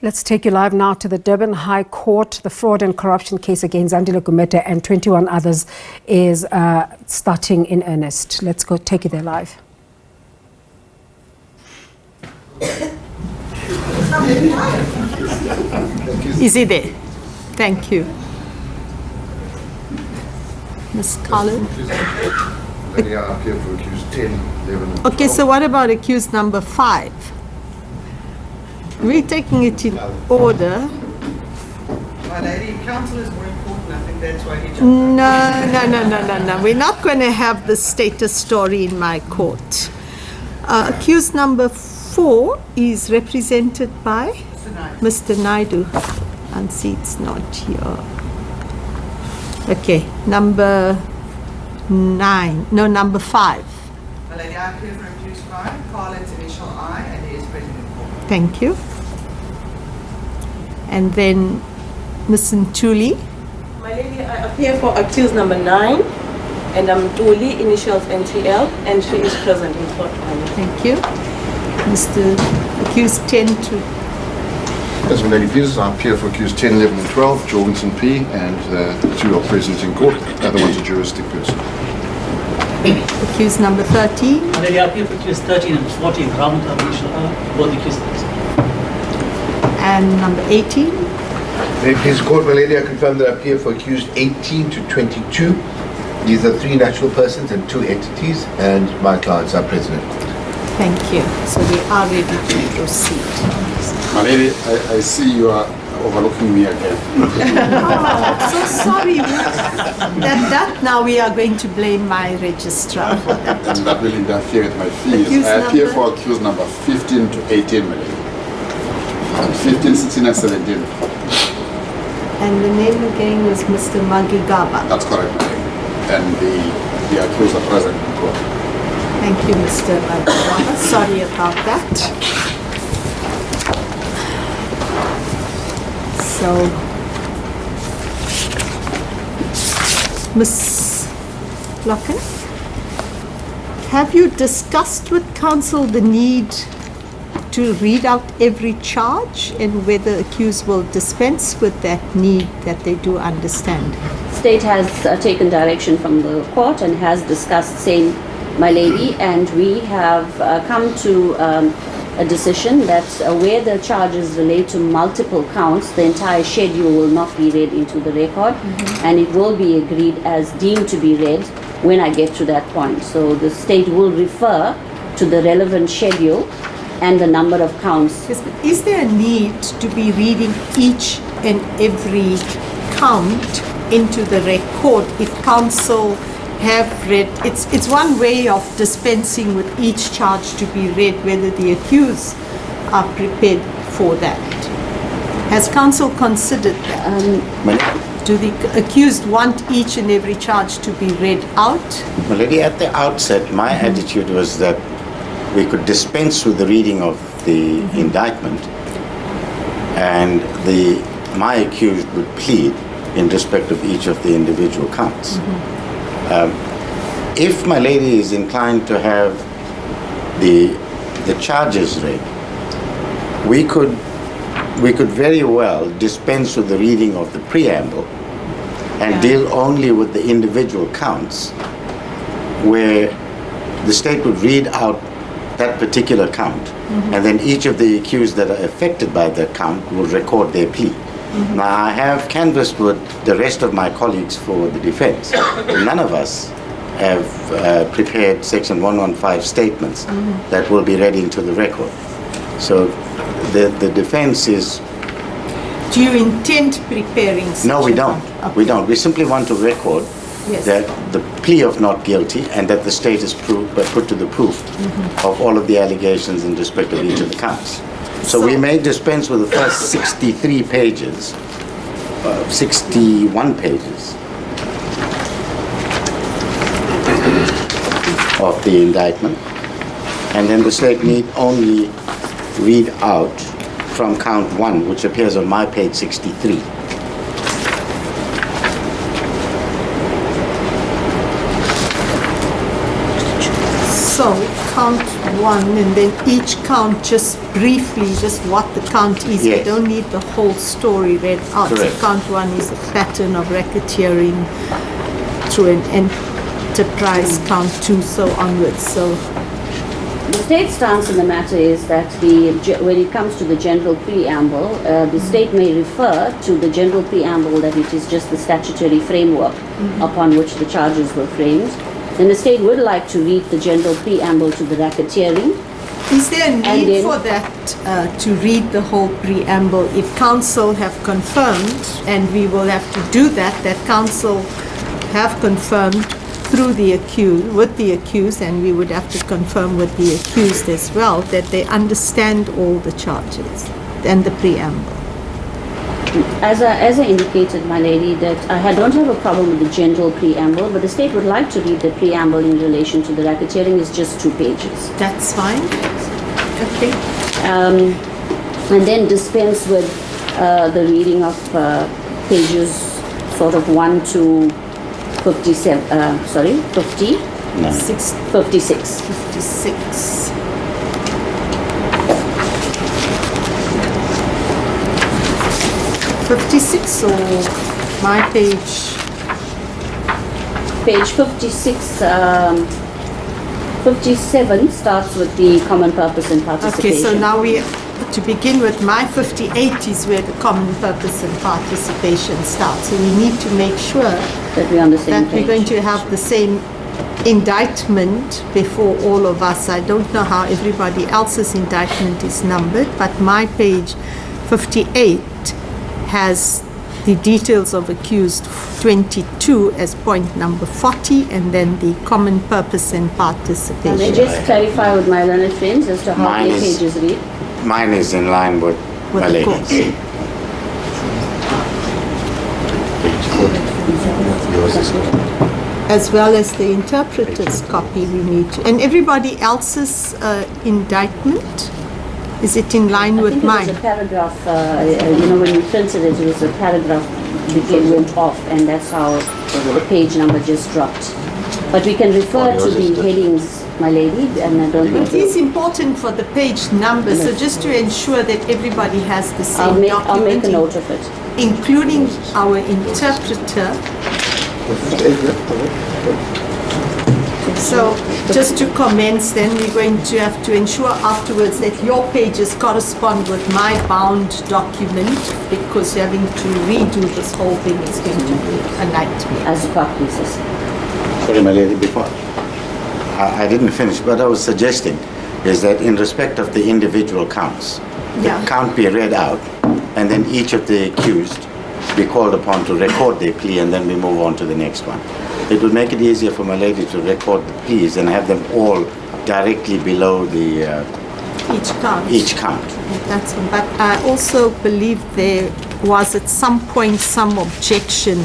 Let's take you live now to the Durban High Court. The fraud and corruption case against Zandile Gumede and 21 others is starting in earnest. Let's go take you there live. Is he there? Thank you. Ms. Carlo. Okay, so what about accused number 5? We're taking it in order. My lady, counsel is more important. I think that's why he jumped No. We're not going to have the status story in my court. Accused number 4 is represented by Mr. Naidu. And see, it's not here. Okay, number 9. No, number 5. My lady, I appear for accused 5, Carlin's initial I, and he is present in court. Thank you. And then Ms. Ntuli. My lady, I appear for accused number 9, and I'm Ntuli, initials NTL, and she is present in court. Thank you. Mr. accused 10 to... Yes, my lady, please. I appear for accused 10, 11, and 12, Jorgensen P, and the 2 are present in court. The other one's a juristic person. Accused number 13. My lady, I appear for accused 13 and 14, Ramata, initial R, both accused. And number 18. May it please the court, my lady, I confirm that I appear for accused 18 to 22. These are 3 natural persons and 2 entities, and my clients are present. Thank you. So we are ready to proceed. My lady, I see you are overlooking me again. Oh, so sorry. That now we are going to blame my registrar for that. And that will interfere with my fees. Accused I appear number? for accused number 15 to 18, my lady. 15, 16, and 17. And the name again was Mr. Magigaba. That's correct, my lady. And the accused are present in court. Thank you, Mr. Magigaba. Sorry about that. So, Ms. Locken, have you discussed with counsel the need to read out every charge and whether accused will dispense with that need that they do understand? State has taken direction from the court and has discussed same, my lady, and we have come to a decision that where the charges relate to multiple counts, the entire schedule will not be read into the record, and it will be agreed as deemed to be read when I get to that point. So the state will refer to the relevant schedule and the number of counts. Yes, but is there a need to be reading each and every count into the record if counsel have read? It's one way of dispensing with each charge to be read, whether the accused are prepared for that. Has counsel considered that? Do the accused want each and every charge to be read out? My lady, at the outset, my attitude was that we could dispense with the reading of the indictment, and my accused would plead in respect of each of the individual counts. If my lady is inclined to have the charges read, we could very well dispense with the reading of the preamble and deal only with the individual counts, where the state would read out that particular count, and then each of the accused that are affected by that count will record their plea. Now, I have canvassed with the rest of my colleagues for the defense. None of us have prepared Section 115 statements that will be read into the record. So the defense is... Do you intend preparing such? No, we don't. Okay. We don't. We simply want to record that the plea of not guilty and that the state is put to the proof of all of the allegations in respect of each of the counts. So we may dispense with the first 63 pages, 61 pages of the indictment, and then the state need only read out from count 1, which appears on my page 63. So, So, count one, and then each count just briefly, just what the count is. Yes. We don't need the whole story read out. So Correct. count one is a pattern of racketeering through an enterprise, count two, so onwards. So, The state stance in the matter is that when it comes to the general preamble, the state may refer to the general preamble that it is just the statutory framework upon which the charges were framed. Then the state would like to read the general preamble to the racketeering. is there a And need then- for that to read the whole preamble? If council have confirmed, and we will have to do that, that council have confirmed through the accused, with the accused, and we would have to confirm with the accused as well, that they understand all the charges and the preamble. As I indicated, my lady, that I don't have a problem with the general preamble, but the state would like to read the preamble in relation to the racketeering. Is just 2 pages. That's fine? Okay. And then dispense with the reading of pages sort of 1 to 57, 50, No. 56. 56. '56 or my page? Page 56, 57 starts with the common purpose and participation. Okay, so now to begin with, my 58 is where the common purpose and participation starts. So we need to make sure that we're on the same that we're going page. to have the same indictment before all of us. I don't know how everybody else's indictment is numbered, but my page 58 has the details of accused 22 as point number 40, and then the common purpose and And participation. I just clarify with my learned friends as to how Mine the is- pages read. Mine is in line with With my the lady's. court. As well as the interpreter's copy we need to. And everybody else's indictment, is it in line I with think it mine? was a paragraph, when we printed it, it was a paragraph went off, and that's how the page number just dropped. But we can refer to the headings, my lady, and I don't It think is important for the page number, so just to ensure that everybody has the I'll same make a document, note of it. including our interpreter. So, just to commence then, we're going to have to ensure afterwards that your pages correspond with my bound document, because having to redo this whole thing is going to be a nightmare. As a copy, please. Sorry, my lady, before. I didn't finish. What I was suggesting is that in respect of the individual counts, Yeah. the count be read out, and then each of the accused be called upon to record their plea, and then we move on to the next one. It would make it easier for my lady to record the pleas and have them all directly below the Each count. each count. That's one. But I also believe there was at some point some objection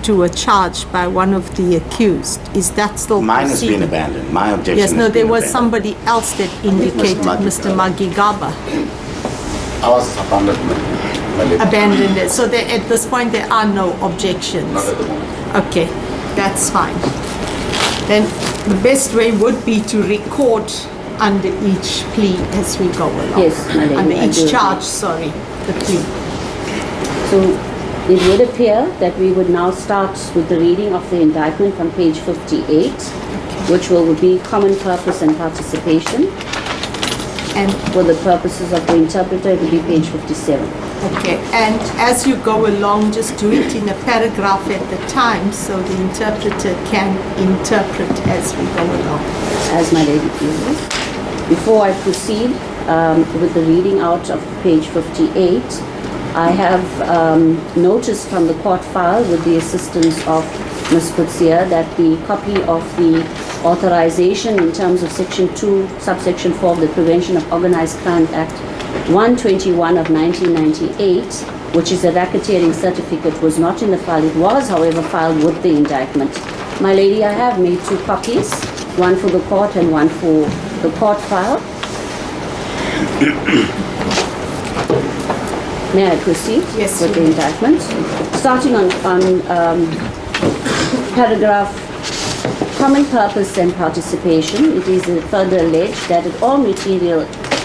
to a charge by one of the accused. Is that still Mine has been proceeding? abandoned. My objection Yes, no, has there been was abandoned. somebody else that indicated, Mr. Magigaba, Ours is abandoned, my lady. abandoned it. So there, at this point, there are no objections. Not at the moment. Okay, that's fine. Then the best way would be to record under each plea as we go along. Yes, my lady, Under I do each agree. charge, sorry, the plea. So it would appear that we would now start with the reading of the indictment from page 58, which will be common purpose and participation. And For the purposes of the interpreter, it will be page 57. okay, and as you go along, just do it in a paragraph at the time so the interpreter can interpret as we go along. As my lady pleases. Before I proceed with the reading out of page 58, I have noticed from the court file with the assistance of Ms. Kutsia that the copy of the authorization in terms of section 2, subsection 4 of the Prevention of Organized Crime Act 121 of 1998, which is a racketeering certificate, was not in the file. It was, however, filed with the indictment. My lady, I have made 2 copies, one for the court and one for the court file. May I proceed Yes, with you the may. indictment? Starting on paragraph common purpose and participation, it is further alleged that at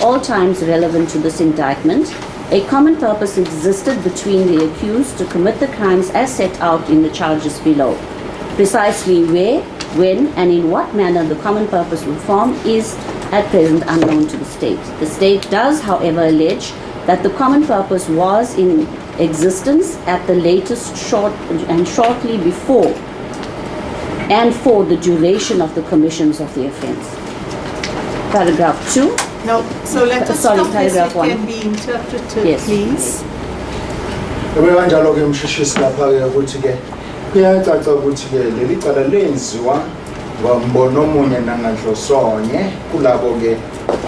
all times relevant to this indictment, a common purpose existed between the accused to commit the crimes as set out in the charges below. Precisely where, when, and in what manner the common purpose will form is at present unknown to the state. The state does, however, allege that the common purpose was in existence at the latest shortly before and for the duration of the commissions of the offence. Paragraph 2. No, so let us Sorry, stop this. It paragraph 1. can be interpreted, Yes. please. Kanjalo ke umshishisi lapha ke ukuthi ke kuyacaca ukuthi ke leli cala lenziwa ngombono omunye nanganhlosonye kulabo ke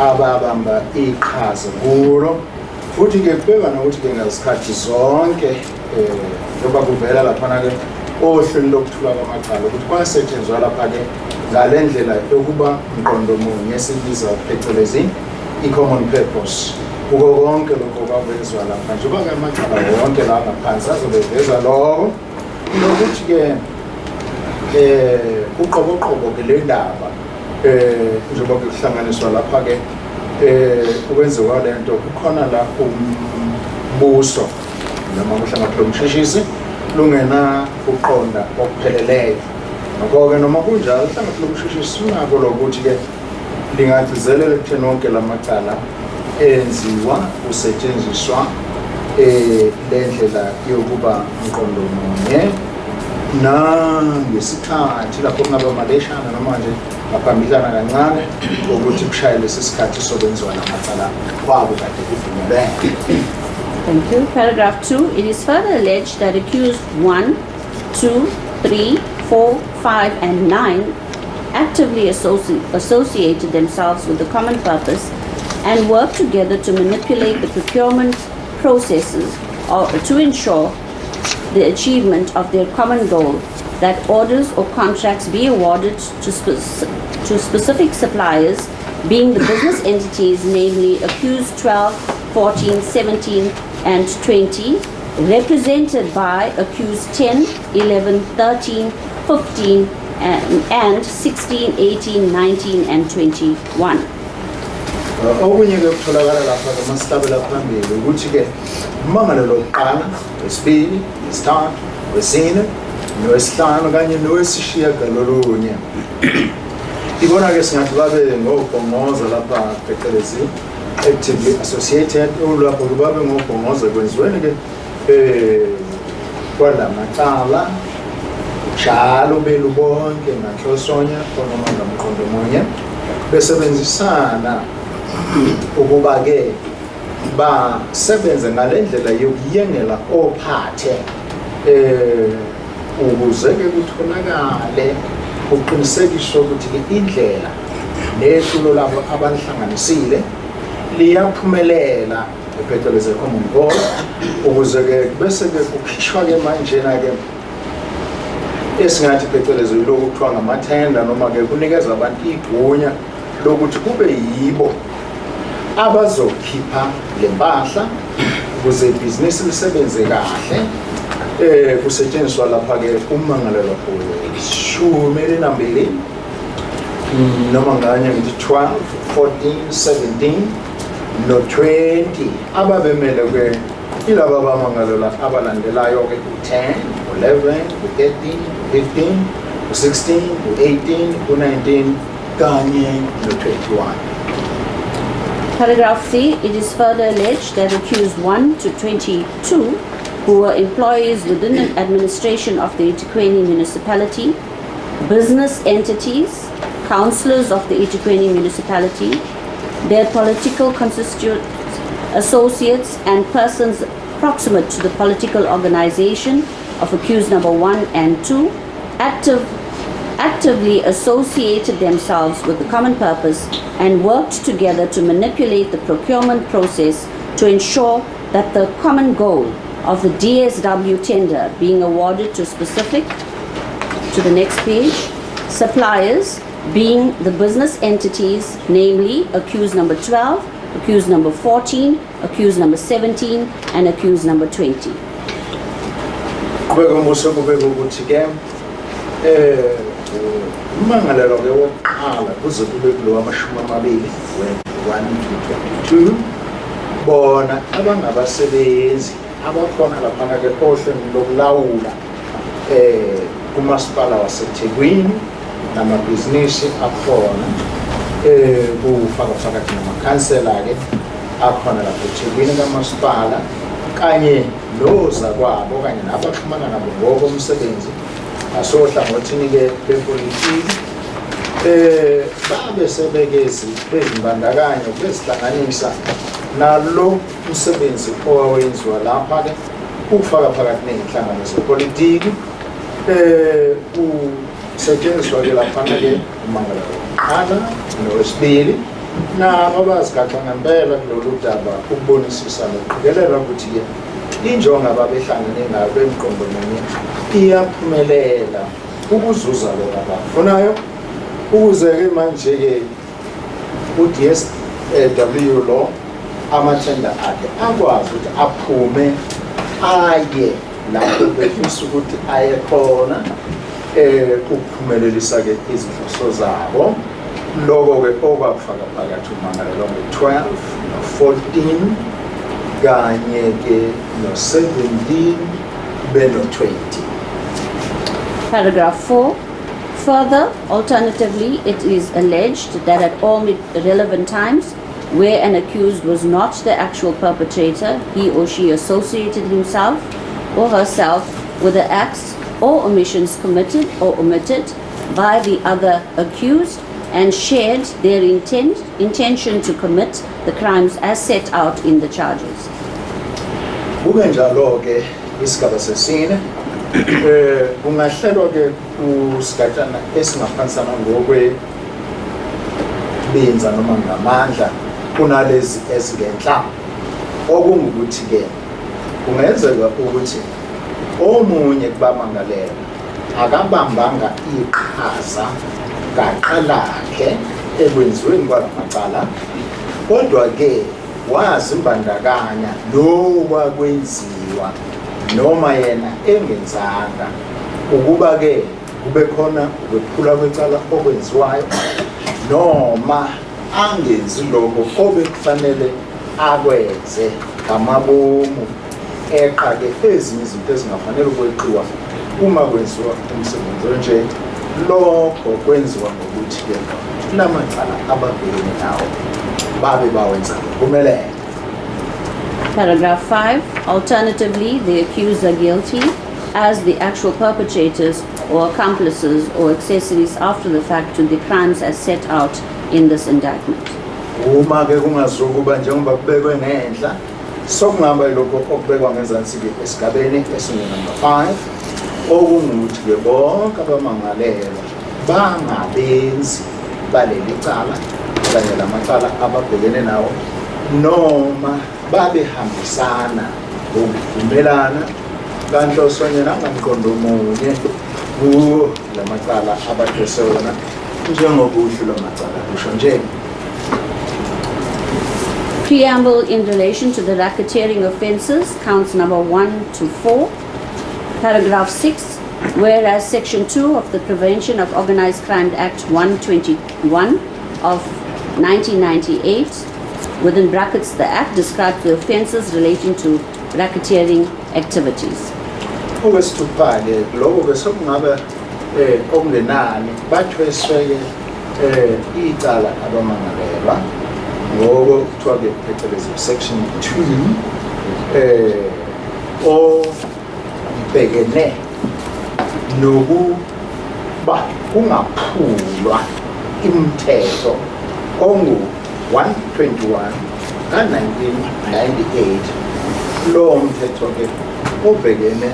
ababamba iqhaza kulo futhi ke kubeka nokuthi ke ngezikhathi zonke njengoba kuvela laphana ke ohlelo lokuthula kwamacala ukuthi kwasetshenzwa lapha ke ngalendlela yokuba mqondo munye esibiza phecelezi i-common purpose kuko konke lokho kwavezwa lapha njengoba ke amacala wonke la ngaphansi azobeveza lokho nokuthi ke uqoboqobo ke le ndaba njengoba kuhlanganiswa lapha ke ukwenziwa lento kukhona la umbuso noma kuhlanganiswa umshishisi lungena uqonda okupheleleyo ngakho ke noma kunjalo uhlanganiswa umshishisi unako lokuthi ke lingagcizelela ekutheni wonke lamacala enziwa kusetshenziswa lendlela yokuba mqondo munye nangesikhathi lapho kungaba maleshana noma nje baphambisana kancane ukuthi kushayele lesi sikhathi sokwenziwa lamacala kwabo kade kuvunyelwe. Thank you. Paragraph 2. It is further alleged that accused 1, 2, 3, 4, 5, and 9 actively associated themselves with the common purpose and worked together to manipulate the procurement processes or to ensure the achievement of their common goal, that orders or contracts be awarded to specific suppliers, being the business entities, namely accused 12, 14, 17, and 20, represented by accused 10, 11, 13, 15, and 16, 18, 19, and 21. Okunye ke kutholakala lapha ke masihlabela phambili ukuthi ke umangalo lokuqala, wesibili, wesithathu, wesine, nowesihlanu kanye nowesishiyagalolunye. Ibona ke singathi babe ngobhongoza lapha phecelezi actively associated lapho babe ngobhongoza kwenziweni ke kwalamacala njalo belubonke nganhlosonya noma ngamqondo munye besebenzisana ukuba ke basebenze ngalendlela yokuyengela ophathe ukuze ke kutholakale uqinisekiswa ukuthi ke indlela nehlulo labo abanhlanganisile liyaphumelela ephetheleze common goal ukuze ke bese ke kukhishwa ke manje na ke esingathi phetheleze lokho kuthiwa ngamathenda noma ke kunikeza abantu igunya lokuthi kube yibo abazokhipha lempahla ukuze ibhizinisi lisebenze kahle kusetshenziswa lapha ke umangalelwa ishumi elinambili noma nganye ngithi 12, 14, 17 no-20 ababemele ke ilaba bamangalelwa abalandelayo ke u-10, u-11, u-13, u-15, u-16, u-18, u-19 kanye no-21. Paragraph 3. It is further alleged that accused 1 to 22, who were employees within the administration of the eThekwini municipality, business entities, councillors of the eThekwini municipality, their political constituents, associates, and persons proximate to the political organization of accused number 1 and 2, actively associated themselves with the common purpose and worked together to manipulate the procurement process to ensure that the common goal of the DSW tender being awarded to specific, to the next page, suppliers being the business entities, namely accused number 12, accused number 14, accused number 17, and accused number 20. Ummangalelwa ke wokuqala kuze kube kulo amashumi amabili 1 to 22 bona abangabasebenzi abakhona laphana ke ohlelweni lokulawula kumasipala waseThekwini namabhizinisi akhona kufaka phakathi namakhansela ke akhona lapho eThekwini kamasipala kanye nozakwabo kanye nabaxhumana nabo ngokomsebenzi asohlangothini ke bepolitiki babe sebekezi bezimbandakanya bezihlanganisa nalo umsebenzi owawenziwa lapha ke ukufaka phakathi nezinhlangano zepolitiki kusetshenziswa ke laphana ke umangala wokuqala nowesibili nabo bazigaxa ngempela kulolu daba ukubonisisa nokuqikelela ukuthi ke injongo ababehlangene ngayo bemqondonene iyaphumelela ukuzuza lokho abakufunayo ukuze ke manje ke u-DSW law amathenda akhe akwazi ukuthi aphume aye lapho befisa ukuthi aye khona ukuphumelelisa ke izinhloso zabo lokho ke okwakufaka phakathi umangalelwa ngo-12 no-14 kanye ke no-17 beno-20. Paragraph 4. Further, alternatively, it is alleged that at all relevant times, where an accused was not the actual perpetrator, he or she associated himself or herself with the acts or omissions committed or omitted by the other accused and shared their intention to commit the crimes as set out in the charges. Kungenjalo ke isigaba sesine kungahlelwa ke kusigatshana esingaphansana ngokwe benza noma ngamandla kunalezi ezingenhla okungukuthi ke kungenzeka ukuthi omunye kubamangalela akabambanga iqhaza gaqalakhe ekwenziweni kwalamacala kodwa ke wazimbandakanya nokwakwenziwa noma yena engenzanga ukuba ke kube khona ukuphula kwecala okwenziwayo noma angenzi lokho obekufanele akwenze ngamabomu eqa ke ezinye izinto ezingafanele ukweqiwa uma kwenziwa umsebenzi onje lokho kwenziwa ngokuthi ke lamacala ababhekene nawo babe bawenza kumele. Paragraph 5. Alternatively, the accused are guilty as the actual perpetrators or accomplices or accessories after the fact to the crimes as set out in this indictment. Uma ke kungazokuba njengoba kubekwe ngenhla sokungaba lokho okubekwa ngezansi ke esigabeni esingu-number 5 okungukuthi ke bonke abamangalelwa bangabenzi baleli cala kanye lamacala ababhekene nawo noma babehambisana ngokuvumelana kanhlosonye nangamqondo munye kuwo lamacala abathwese wona njengobuhlu lwamacala kusho nje. Preamble in relation to the racketeering offences, counts number 1 to 4. Paragraph 6. Whereas Section 2 of the Prevention of Organised Crime Act 121 of 1998, within brackets the Act describes the offences relating to racketeering activities. Okwesithupha-ke lokho ke sokungabe okungenani bathweswe icala abamangalelwa ngoko kuthiwa-ke phecelezi Section 2 obhekene nokuba kungaphulwa imithetho ongu-121 ka-1998 lowo mthetho-ke obhekene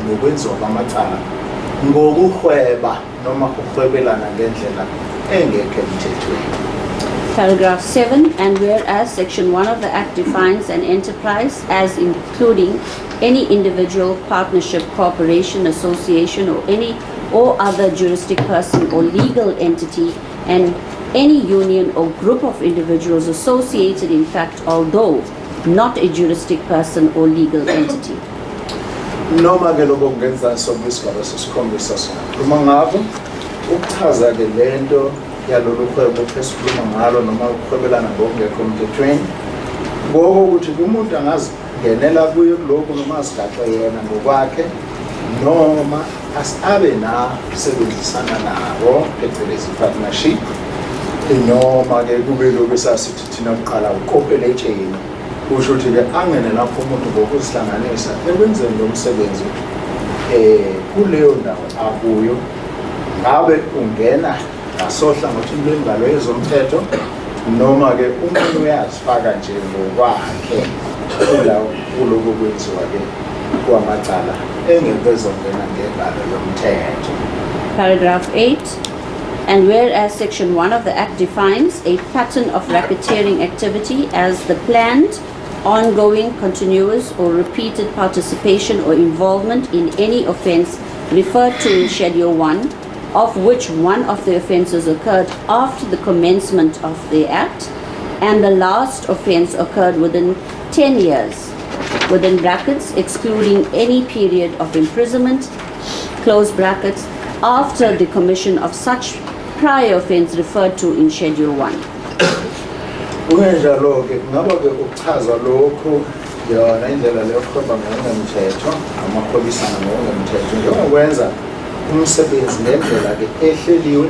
nokwenziwa kwamacala ngokuhweba noma ukuhwebelana ngendlela engekho emthethweni. Paragraph 7. And whereas Section 1 of the Act defines an enterprise as including any individual, partnership, corporation, association, or other juristic person or legal entity, and any union or group of individuals associated in fact, although not a juristic person or legal entity. Noma ke lokho kungenza sokuyisigaba sesikhombisa sona. Uma ngabo ukuchaza ke lento yalolu hwebo esikhuluma ngalo noma ukuhwebelana ngokungekho emthethweni ngoko ukuthi umuntu angazingenela kuyo lokho noma asigaxe yena ngokwakhe noma asabe nasebenzisana nabo phecelezi partnership noma ke kube lokho esasithi thina kuqala ucooperation kusho ukuthi ke angene lapho umuntu ngokuzihlanganisa ekwenzeni lo msebenzi kuleyo ndawo akuyo ngabe ungena ngasohlangothini lwengalo yezomthetho noma ke umuntu uyazifaka nje ngokwakhe kuloko kwenziwa ke kwamacala engezongena ngengalo yomthetho. Paragraph 8. And whereas Section 1 of the Act defines a pattern of racketeering activity as the planned, ongoing, continuous, or repeated participation or involvement in any offence referred to in Schedule 1, of which one of the offences occurred after the commencement of the Act, and the last offence occurred within 10 years, within brackets, excluding any period of imprisonment, close brackets, after the commission of such prior offence referred to in Schedule 1. Kungenjalo-ke kungaba ke ukuchaza lokhu yona indlela leyo yokuhweba ngokungemthetho amakhobisana ngokungemthetho njengokwenza umsebenzi ngendlela ke ehleliwe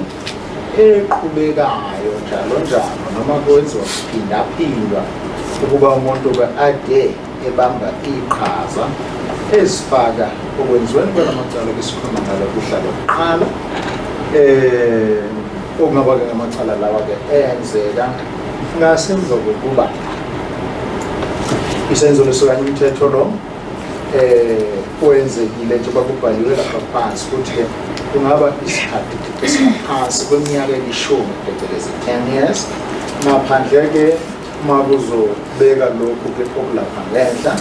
eqhubekayo njalo noma kwenziwa kuphindaphindwa ukuba umuntu ke ade ebamba iqhaza ezifaka okwenziweni kwalamacala kwesikhuluma ngalo kuhlalo kuqala okungaba ke ngamacala lawa ke enzeka ngasemva kokuba isenzo lesokanye umthetho lo kwenzekile njengoba kubhaliwe lapha phansi ukuthi kungaba isikhathi esingaphansi kweminyaka elishumi phecelezi 10 years ngaphandle ke makuzobeka lokhu ke okulapha ngenhla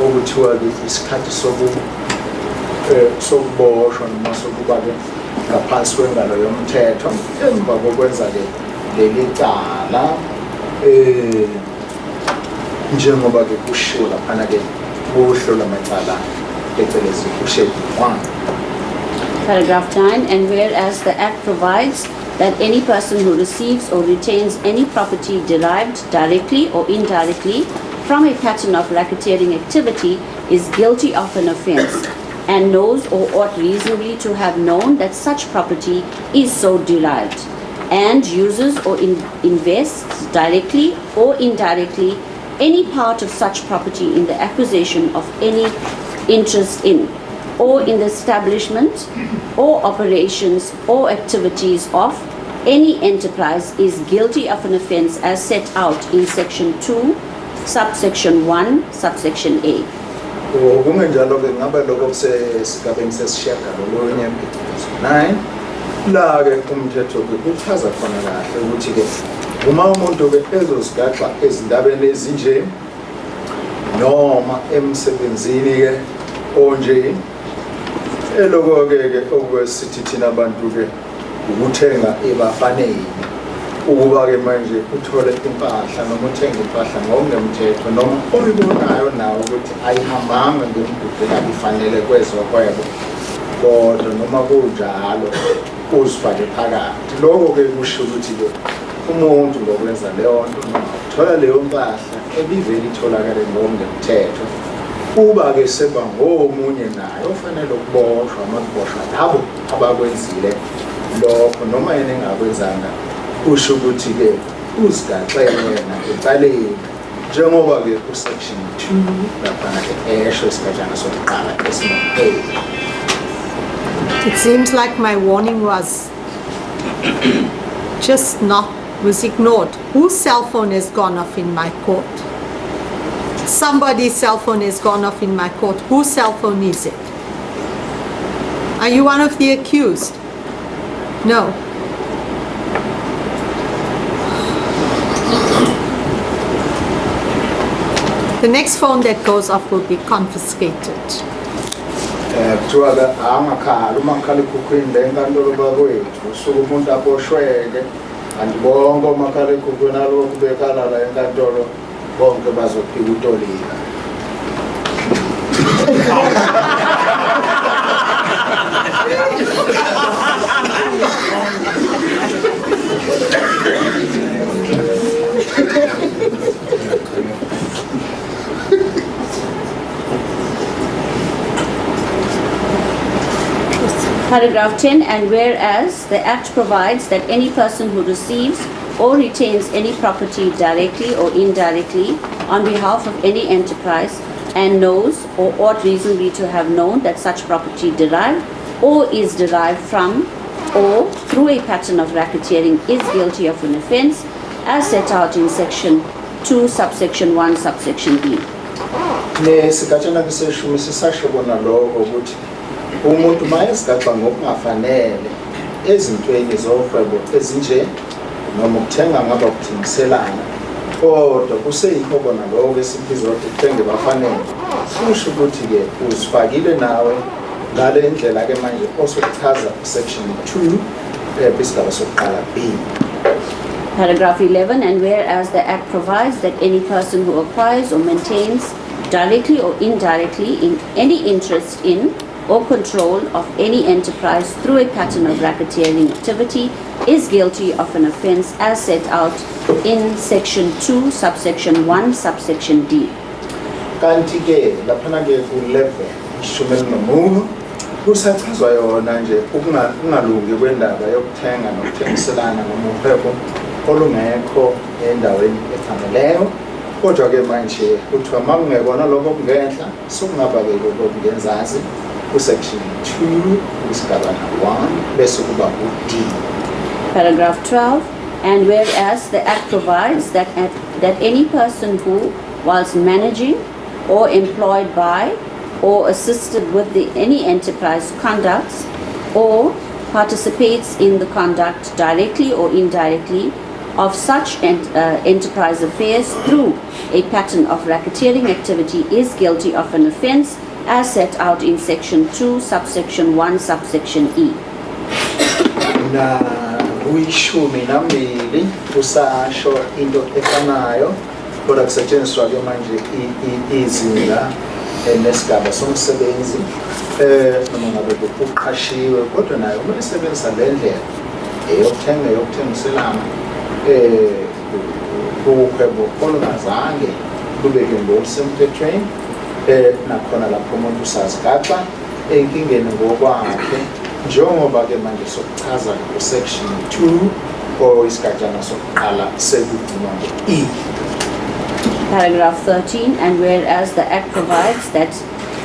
okuthiwa ke isikhathi sokuboshwa noma sokuba ke ngaphansi kwengalo yomthetho emva kokwenza ke leli cala njengoba ke kushiwo laphana ke kuhlo lamacala phecelezi uSchedule 1. Paragraph 9. And whereas the Act provides that any person who receives or retains any property derived directly or indirectly from a pattern of racketeering activity is guilty of an offence and knows or ought reasonably to have known that such property is so derived, and uses or invests directly or indirectly any part of such property in the acquisition of any interest in, or in the establishment or operations or activities of any enterprise is guilty of an offence as set out in Section 2, subsection 1, subsection A. Kungenjalo ke ngaba lokho kusesigabeni sesishiyagalolunye 9 la ke umthetho ke uchaza khona kahle ukuthi ke uma umuntu ke ezosigaxa ezindabeni ezinje noma emsebenzini ke onje eloko ke okwesithi thina abantu ke ukuthenga ebafanele ukuba ke manje uthole impahla noma uthenga impahla ngokungemthetho noma oyibonayo nawo ukuthi ayihambanga ngemigudu efanele kwezwa kwebo kodwa noma kunjalo uzifake phakathi lokho ke kusho ukuthi ke umuntu ngokwenza leyo nto noma uthola leyo mpahla ebivele itholakale ngokungemthetho kuba ke seba ngomunye naye ofanele ukuboshwa amakuboshwa labo abakwenzile lokho noma yena engakwenzanga kusho ukuthi ke uzigaxe yena ecaleni njengoba ke ku-section 2 laphana ke esho isigajana sokuqala esingu-A. It seems like my warning was was ignored. Whose cell phone has gone off in my court? Somebody's cell phone has gone off in my court. Whose cell phone is it? Are you one of the accused? No. The next phone that goes off will be confiscated. Kuthiwa ke angakhala umakhalekhukhwini le nkantolo bakwethu usuke umuntu aboshweke kanti bonke omakhalekhukhwini alokhu bekhala la enkantolo bonke bazophika utolika. Paragraph 10, and whereas the Act provides that any person who receives or retains any property directly or indirectly on behalf of any enterprise and knows or ought reasonably to have known that such property derived or is derived from or through a pattern of racketeering is guilty of an offence as set out in Section 2, subsection 1, subsection B. Nesigatshana kuseshumi sisasho bona lokho ukuthi umuntu mayezigaxa ngokungafanele ezintweni zohwebo ezinje noma ukuthenga ngaba ukuthengiselana kodwa kuseyikho bona lokho esibizwa ukuthi kuthenge bafanele kusho ukuthi-ke uzifakile nawe ngale ndlela-ke manje osokuchaza Section 2 isigaba sokuqala B. Paragraph 11, and whereas the Act provides that any person who acquires or maintains directly or indirectly in any interest in or control of any enterprise through a pattern of racketeering activity is guilty of an offence as set out in Section 2, subsection 1, subsection D. Kanti-ke laphana-ke ku-11 ishumi elinomuno kusachazwa yona nje ukungalungi kwendaba yokuthenga nokuthengiselana ngomuhwebo olungekho endaweni efaneleyo kodwa-ke manje kuthiwa uma kungekona lokho okungenhla sokungaba-ke lokho okungenzansi kusection 2 isigaba 1 bese kuba u-D. Paragraph 12, and whereas the Act provides that any person who, whilst managing or employed by or assisted with any enterprise conducts or participates in the conduct directly or indirectly of such enterprise affairs through a pattern of racketeering activity is guilty of an offence as set out in Section 2, subsection 1, subsection E. Na kuyishumi nambili kusasho into efanayo kodwa kusetshenziswa-ke manje izinga nesigaba somsebenzi noma ngabe uqashiwe kodwa nayo uma isebenzisa le ndlela eyokuthengiselana uhwebo olungazange lubeke ngokusemthethweni nakhona lapho umuntu usazigaxa enkingeni ngokwakhe njengoba-ke manje sokuchaza ku-Section 2 or isigatshana sokuqala sekuvuma nge-E. Paragraph 13, and whereas the Act provides that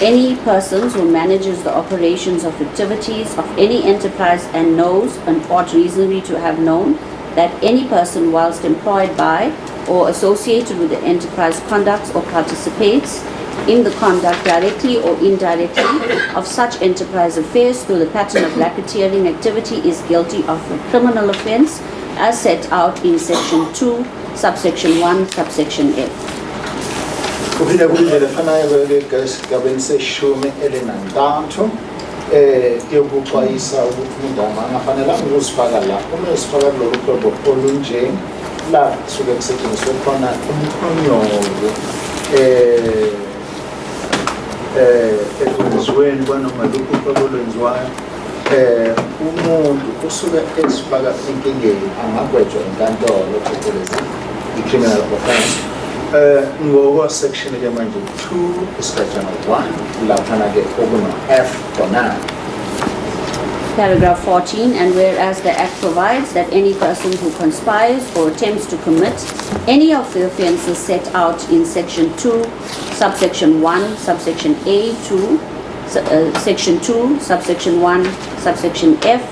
any persons who manages the operations of activities of any enterprise and knows and ought reasonably to have known that any person whilst employed by or associated with the enterprise conducts or participates in the conduct directly or indirectly of such enterprise affairs through the pattern of racketeering activity is guilty of a criminal offence as set out in Section 2, subsection 1, subsection F. Kuphinde kuyindlela efanayo-ke esigabeni seshumi elinantathu yokuxwayisa ukuthi umuntu angafanelanga ukuzifaka la uma ezifaka kulolu hlobo olunje la kusuke kusetshenziswe khona umkhonyovu ekwenziweni kwanoma luphi uhlobo olwenziwayo umuntu usuke ezifaka enkingeni angagwetshwa inkantolo phecelezi i-criminal offence ngokwa-section-ke manje 2 isigatshana 1 laphana-ke okuna-F khona. Paragraph 14, and whereas the Act provides that any person who conspires or attempts to commit any of the offences set out in Section 2, subsection 1, subsection A, 2, Section 2, subsection 1, subsection F,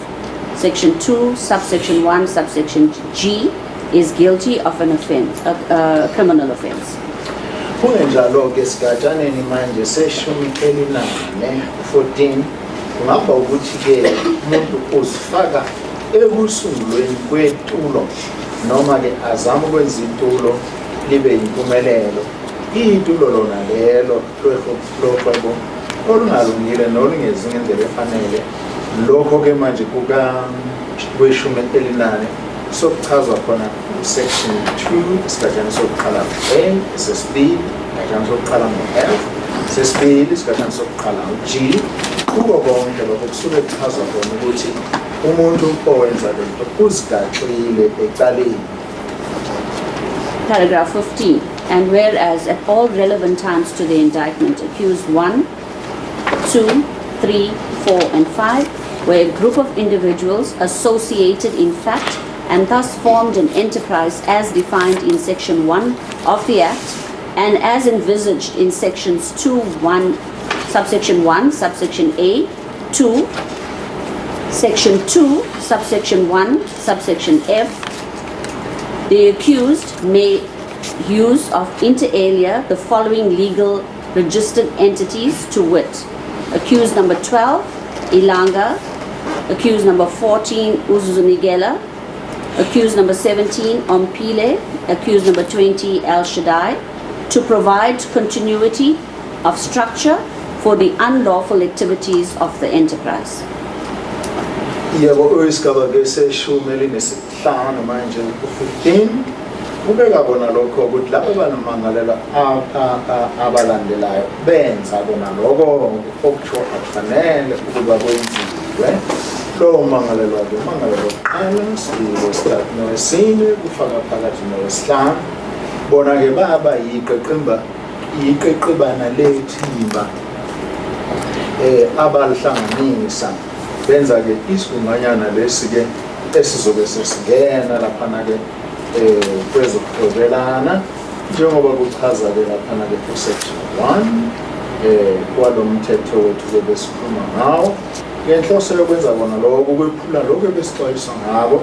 Section 2, subsection 1, subsection G, is guilty of an offence, a criminal offence. Kungenjalo-ke esigatshaneni manje seshumi elinane 14 kungaba ukuthi-ke umuntu uzifaka ekusungulweni kwetulo noma-ke azama ukwenza itulo libe yimpumelelo. Itulo lona lelo lohlobo olungalungile nolungezinga indlela efanele lokho-ke manje kweshumi elinane sokuchazwa khona u-Section 2 isigatshana sokuqala A, sesibili isigatshana sokuqala ngo-F, sesibili isigatshana sokuqala u-G. Kuko konke lokho kusuke kuchazwa khona ukuthi umuntu owenza lento uzigaxile ecaleni. Paragraph 15, and whereas at all relevant times to the indictment, accused 1, 2, 3, 4, and 5 where a group of individuals associated in fact and thus formed an enterprise as defined in Section 1 of the Act and as envisaged in Sections 2(1), Subsection 1, Subsection A, 2, Section 2, Subsection 1, Subsection F, the accused may use of inter alia the following legal registered entities to wit: accused number 12, Ilanga; accused number 14, Uzunigela; accused number 17, Ompile; accused number 20, El Shaddai, to provide continuity of structure for the unlawful activities of the enterprise. Yebo, uyisigaba ke seshumi elinesihlanu manje ku-15 ubeka bona lokho ukuthi labo banamangalela abalandelayo benza bona lokho okutsho akufanele ukuba kwenziwe. Lowo mangalelwa ke umangalelo wokuqala, sithathu nowesine kufaka phakathi nowesihlanu. Bona ke baba yiqeqebana lethimba abalihlanganisa benza ke isigunganyana lesi ke esizobe sesingena laphana ke kwezokuhlobelana njengoba kuchaza ke laphana ke ku-Section 1 kwalo mthetho wethu ke besikhuluma ngawo ngenhloso yokwenza bona lokho kwephula lokho ebesixwayiswa ngabo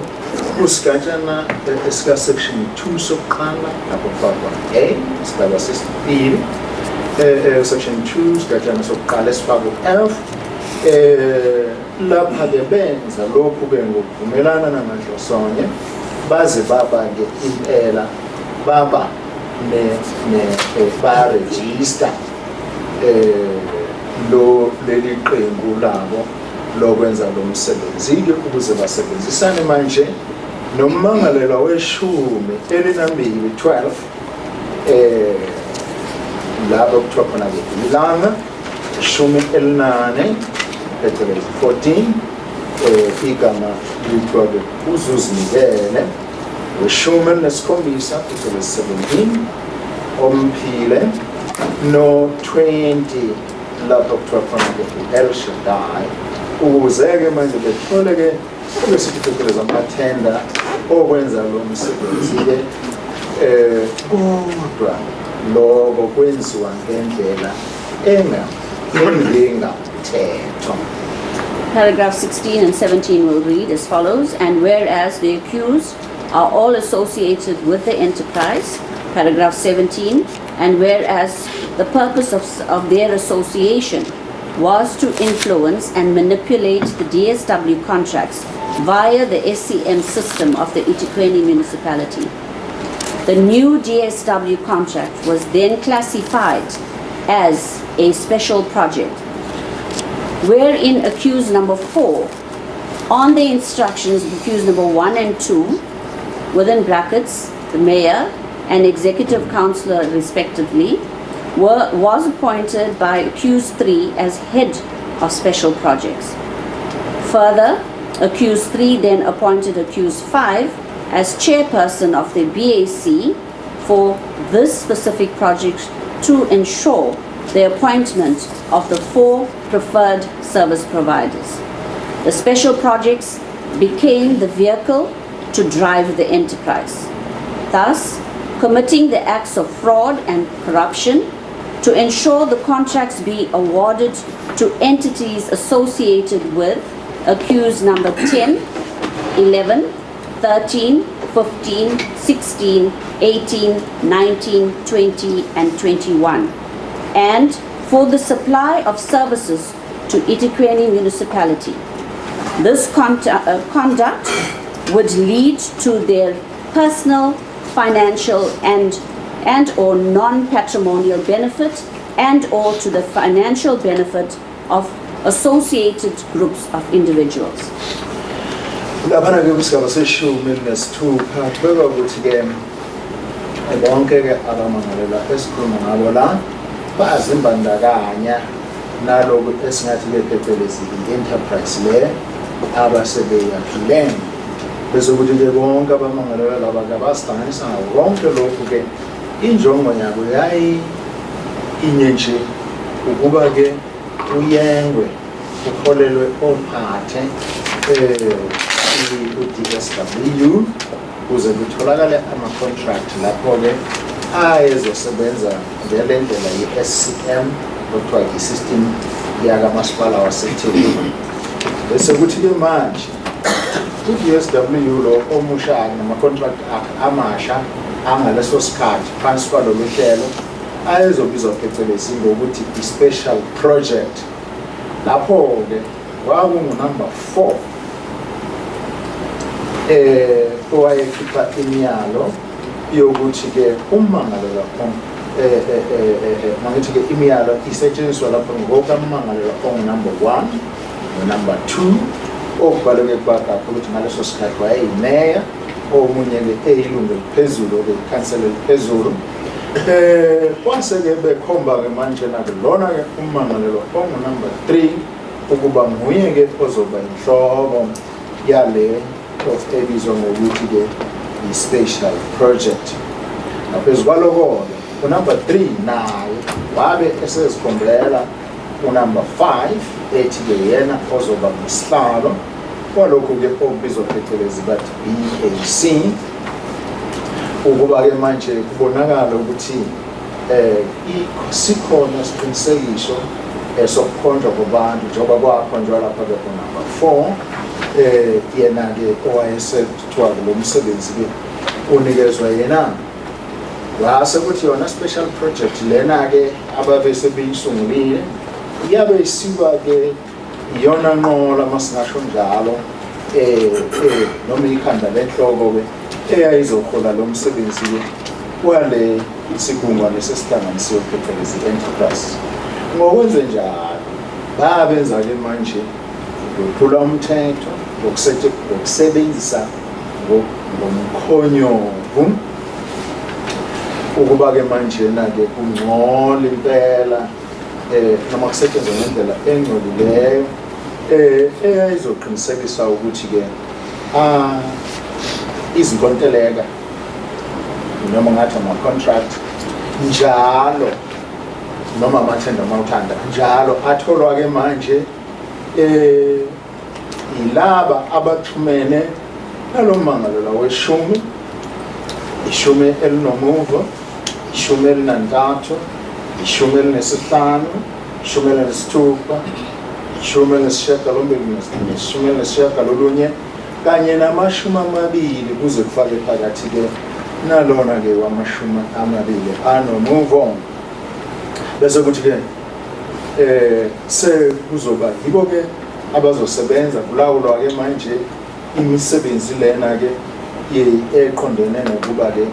kusigatshana esika-Section 2 sokuqala lapho kufakwa A isigaba sesibili, Section 2 sigatshana sokuqala esifakwa F lapha ke benza lokhu ke ngokuvumelana nangahlosonye baze baba ke impela baba ba-register leli qembu labo lokwenza lo msebenzi-ke ukuze basebenzisane manje nommangalelwa weshumi elinambili 12 labo kuthiwa khona-ke Ilanga, ishumi elinane phecelezi 14 igama lithiwa-ke Uzuzinikele, weshumi elinesikhombisa phecelezi 17 Omphile, no-20 lapho kuthiwa khona-ke El Shaddai, ukuze-ke manje bethole-ke obesipheceleza amathenda okwenza lo msebenzi-ke kodwa lokho kwenziwa ngendlela engengamthetho. Paragraph 16 and 17 will read as follows: and whereas the accused are all associated with the enterprise, paragraph 17, and whereas the purpose of their association was to influence and manipulate the DSW contracts via the SCM system of the eThekwini municipality. The new DSW contract was then classified as a special project, wherein accused number 4, on the instructions of accused number 1 and 2, within brackets, the mayor and executive councillor respectively, was appointed by accused 3 as head of special projects. Further, accused 3 then appointed accused 5 as chairperson of the BAC for this specific project to ensure the appointment of the 4 preferred service providers. The special projects became the vehicle to drive the enterprise, thus committing the acts of fraud and corruption to ensure the contracts be awarded to entities associated with accused number 10, 11, 13, 15, 16, 18, 19, 20, and 21, and for the supply of services to eThekwini municipality. This conduct would lead to their personal, financial, and or non-patrimonial benefit and or to the financial benefit of associated groups of individuals. Laphana ke kusigaba seshumi elinesithupha kubekwa ukuthi-ke bonke-ke abamangalela esikhuluma ngabo la bazimbandakanya naloku esingathi-ke phecelezi i-enterprise le abasebeyahlulene bese ukuthi-ke bonke abamangalela laba-ke basihlanganisa ngabo konke lokhu-ke injongo yabo yayi inye nje ukuba-ke uyengwe uholelwe ophathe u-DSW ukuze kutholakale ama-contract lapho-ke ayezosebenza ngale ndlela ye-SCM okuthiwa yi-system yakamasipala waseThekwini. Bese kuthi-ke manje u-DSW lo omusha nama-contract amasha angaleso sikhathi phansi kwalolu hlelo ayezobizwa phecelezi ngokuthi i-special project. Lapho-ke kwakungunumber 4 owayekhipha imiyalo yokuthi-ke ummangalelwa mangithi-ke imiyalo isetshenziswa lapho ngokammangalelwa ongunumber 1 nonumber 2 okubaluleke kwakho ukuthi ngaleso sikhathi wayeyimeya, omunye-ke eyilungu eliphezulu-ke ikhansela eliphezulu. Kwase-ke bekhomba-ke manje na-ke lona-ke ummangalelwa ongunumber 3 ukuba nguye-ke ozoba inhloko yale ebizwa ngokuthi-ke i-special project. Naphezu kwaloko-ke unumber 3 naye wabe esezikhombela unumber 5 ethi-ke yena ozoba ngisihlalo kwalokhu-ke okubizwa phecelezi bathi BAC, ukuba-ke manje kubonakala ukuthi sikhona isiqinisekiso sokukhonjwa kwabantu njengoba kwakhonjwa lapha-ke unumber 4 yena-ke owayesethiwa-ke lo msebenzi-ke unikezwa yena. Ngase kuthi yona special project lena-ke ababe sebeyisungulile yabe isiwa-ke iyona nqola masingasho njalo noma ikhanda lenhloko-ke eyayizohola lo msebenzi-ke wale isigungwane sesihlanganisiwe phecelezi enterprise. Ngokwenze njalo babenza-ke manje ukuphula umthetho ngokusebenzisa ngomkhonyovu ukuba-ke manje na-ke kungcola impela noma kusetshenzwa ngendlela engcolileyo eyayizoqinisekisa ukuthi-ke izinkontileka noma ngathi ama-contract njalo noma amathenda mawuthanda njalo atholwa-ke manje yilaba abaxhumene nalo mmangalelwa weshumi, ishumi elinomuvo, ishumi elinantathu, ishumi elinesihlanu, ishumi elinesithupha, ishumi elinesishiyagalombili neshumi elinesishiyagalolunye kanye namashumi amabili kuze kufake phakathi-ke nalona-ke wamashumi amabili anomuvo. Bese kuthi-ke sekuzoba yibo-ke abazosebenza kulawulwa-ke manje imisebenzi lena-ke eqondene nokuba-ke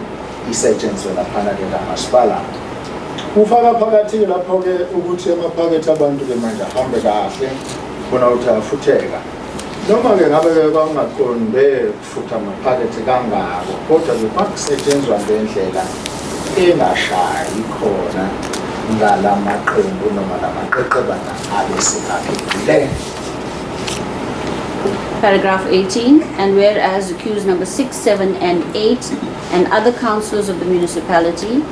isetshenziswe laphana-ke kamasipala. Kufaka phakathi-ke lapho-ke ukuthi amaphakethe abantu-ke manje ahambe kahle khona ukuthi afutheka. Noma-ke ngabe-ke kwangaqonde ukufutha amaphakethe kangako, kodwa-ke kwakusetshenzwa ngendlela engashayi khona ngala maqembu noma la maqeqebana abesephakethile. Paragraph 18, and whereas accused number 6, 7, and 8 and other councillors of the municipality,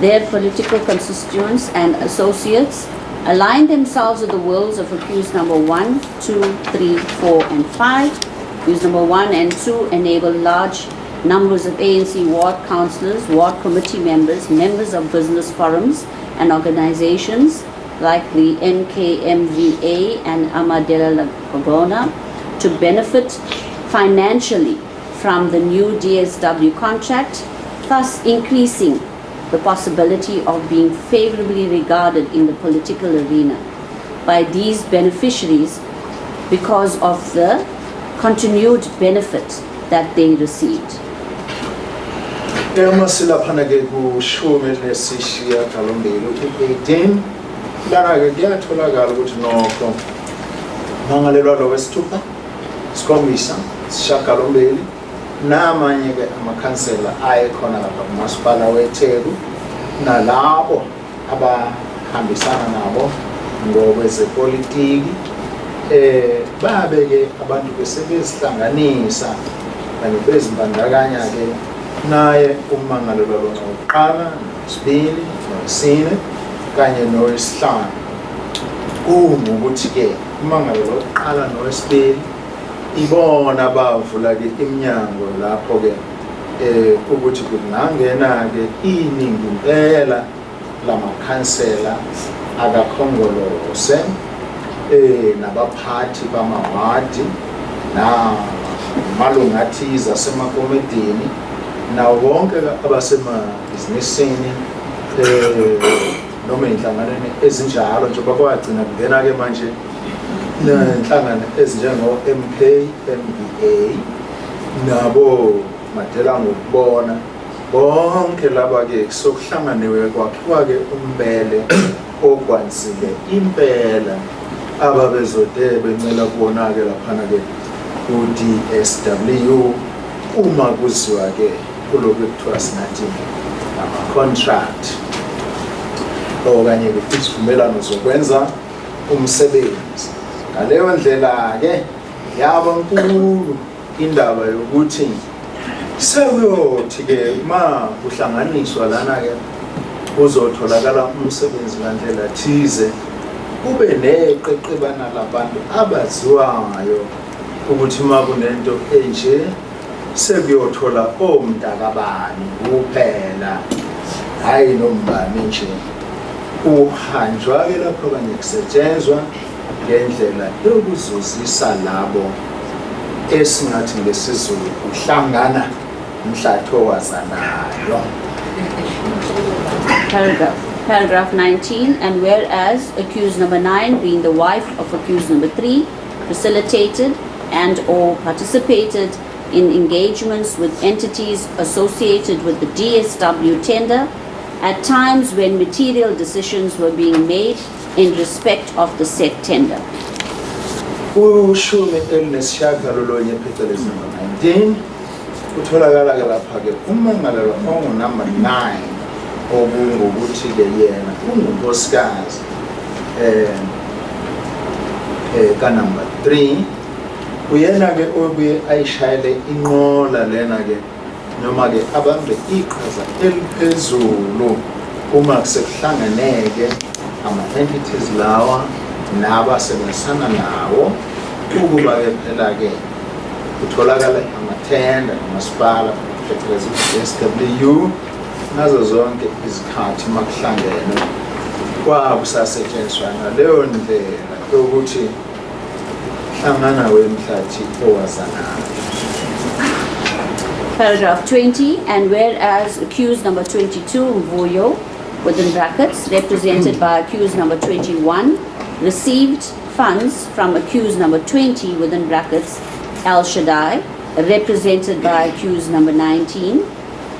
their political constituents and associates align themselves with the wills of accused number 1, 2, 3, 4, and 5. Accused number 1 and 2 enable large numbers of ANC ward councillors, ward committee members, members of business forums and organizations like the NKMVA and Amadela Lagona to benefit financially from the new DSW contract, thus increasing the possibility of being favorably regarded in the political arena by these beneficiaries because of the continued benefit that they received. Masila-ke kushumi lesishiyagalombili u-18 lana-ke kuyatholakala ukuthi nokho mangalelwa lo wesithupha, isikhombisa, isishiyagalombili namanye-ke amakhansela ayekhona lapha kumasipala weTheku nalabo abahambisana nabo ngokwezepolitiki babe-ke abantu besebezihlanganisa kanye bezimbandakanya-ke naye ummangalelwa lona wokuqala, nowesibili, nowesine kanye nowesihlanu. kungukuthi-ke umangalo lokuqala nowesibili ibona abavula-ke iminyango lapho-ke ukuthi kungangena-ke iningi impela lamakhansela akakhongolose nabaphathi bamawadi namalunga athize asemakomedini nawo wonke abasemabhizinisini noma ey'nhlanganweni ezinjalo njengoba kwagcina kungena-ke manje inhlangano ezinjengo-MK, MBA nabo madela ngokubona bonke laba-ke sokuhlanganiwe kwakhiwa-ke umbele okwansile impela ababezode bencela kubona-ke laphana-ke ku-DSW uma kuziwa-ke kulokhu ekuthiwa singathi ama-contract okanye-ke isivumelano zokwenza umsebenzi. Ngaleyo ndlela-ke yaba nkulu indaba yokuthi sekuyothi-ke ma kuhlanganiswa lana-ke uzotholakala umsebenzi ngandlela thize kube neqeqebana labantu abaziwayo ukuthi ma kunento enje sekuyothola omntakabani kuphela hayi nombani nje kuhanjwa-ke lapho kanye kusetshenzwa ngendlela yokuzuzisa labo esingathi ngesizulu uhlangana umhlatho wazanayo. Paragraph 19, and whereas accused number 9, being the wife of accused number 3, facilitated and or participated in engagements with entities associated with the DSW tender at times when material decisions were being made in respect of the said tender. Ushumi elinesishiyagalolunye phecelezi number 19 utholakala-ke lapha-ke umangalelwa ongunumber 9 okungukuthi-ke yena ungunkosikazi kanumber 3 uyena-ke obuye ayishayele inqola lena-ke noma-ke abambe iqhaza eliphezulu uma kusekuhlanganeke ama-entities lawa nabasebenzisana nawo ukuba-ke phela-ke kutholakala amathenda nomasipala phecelezi SW nazo zonke izikhathi uma kuhlangene kwakusasetshenziswa ngaleyo ndlela yokuthi hlangana wemhlathi owazanayo. Paragraph 20, and whereas accused number 22, Mvuyo, within brackets, represented by accused number 21, received funds from accused number 20, within brackets, El Shaddai, represented by accused number 19.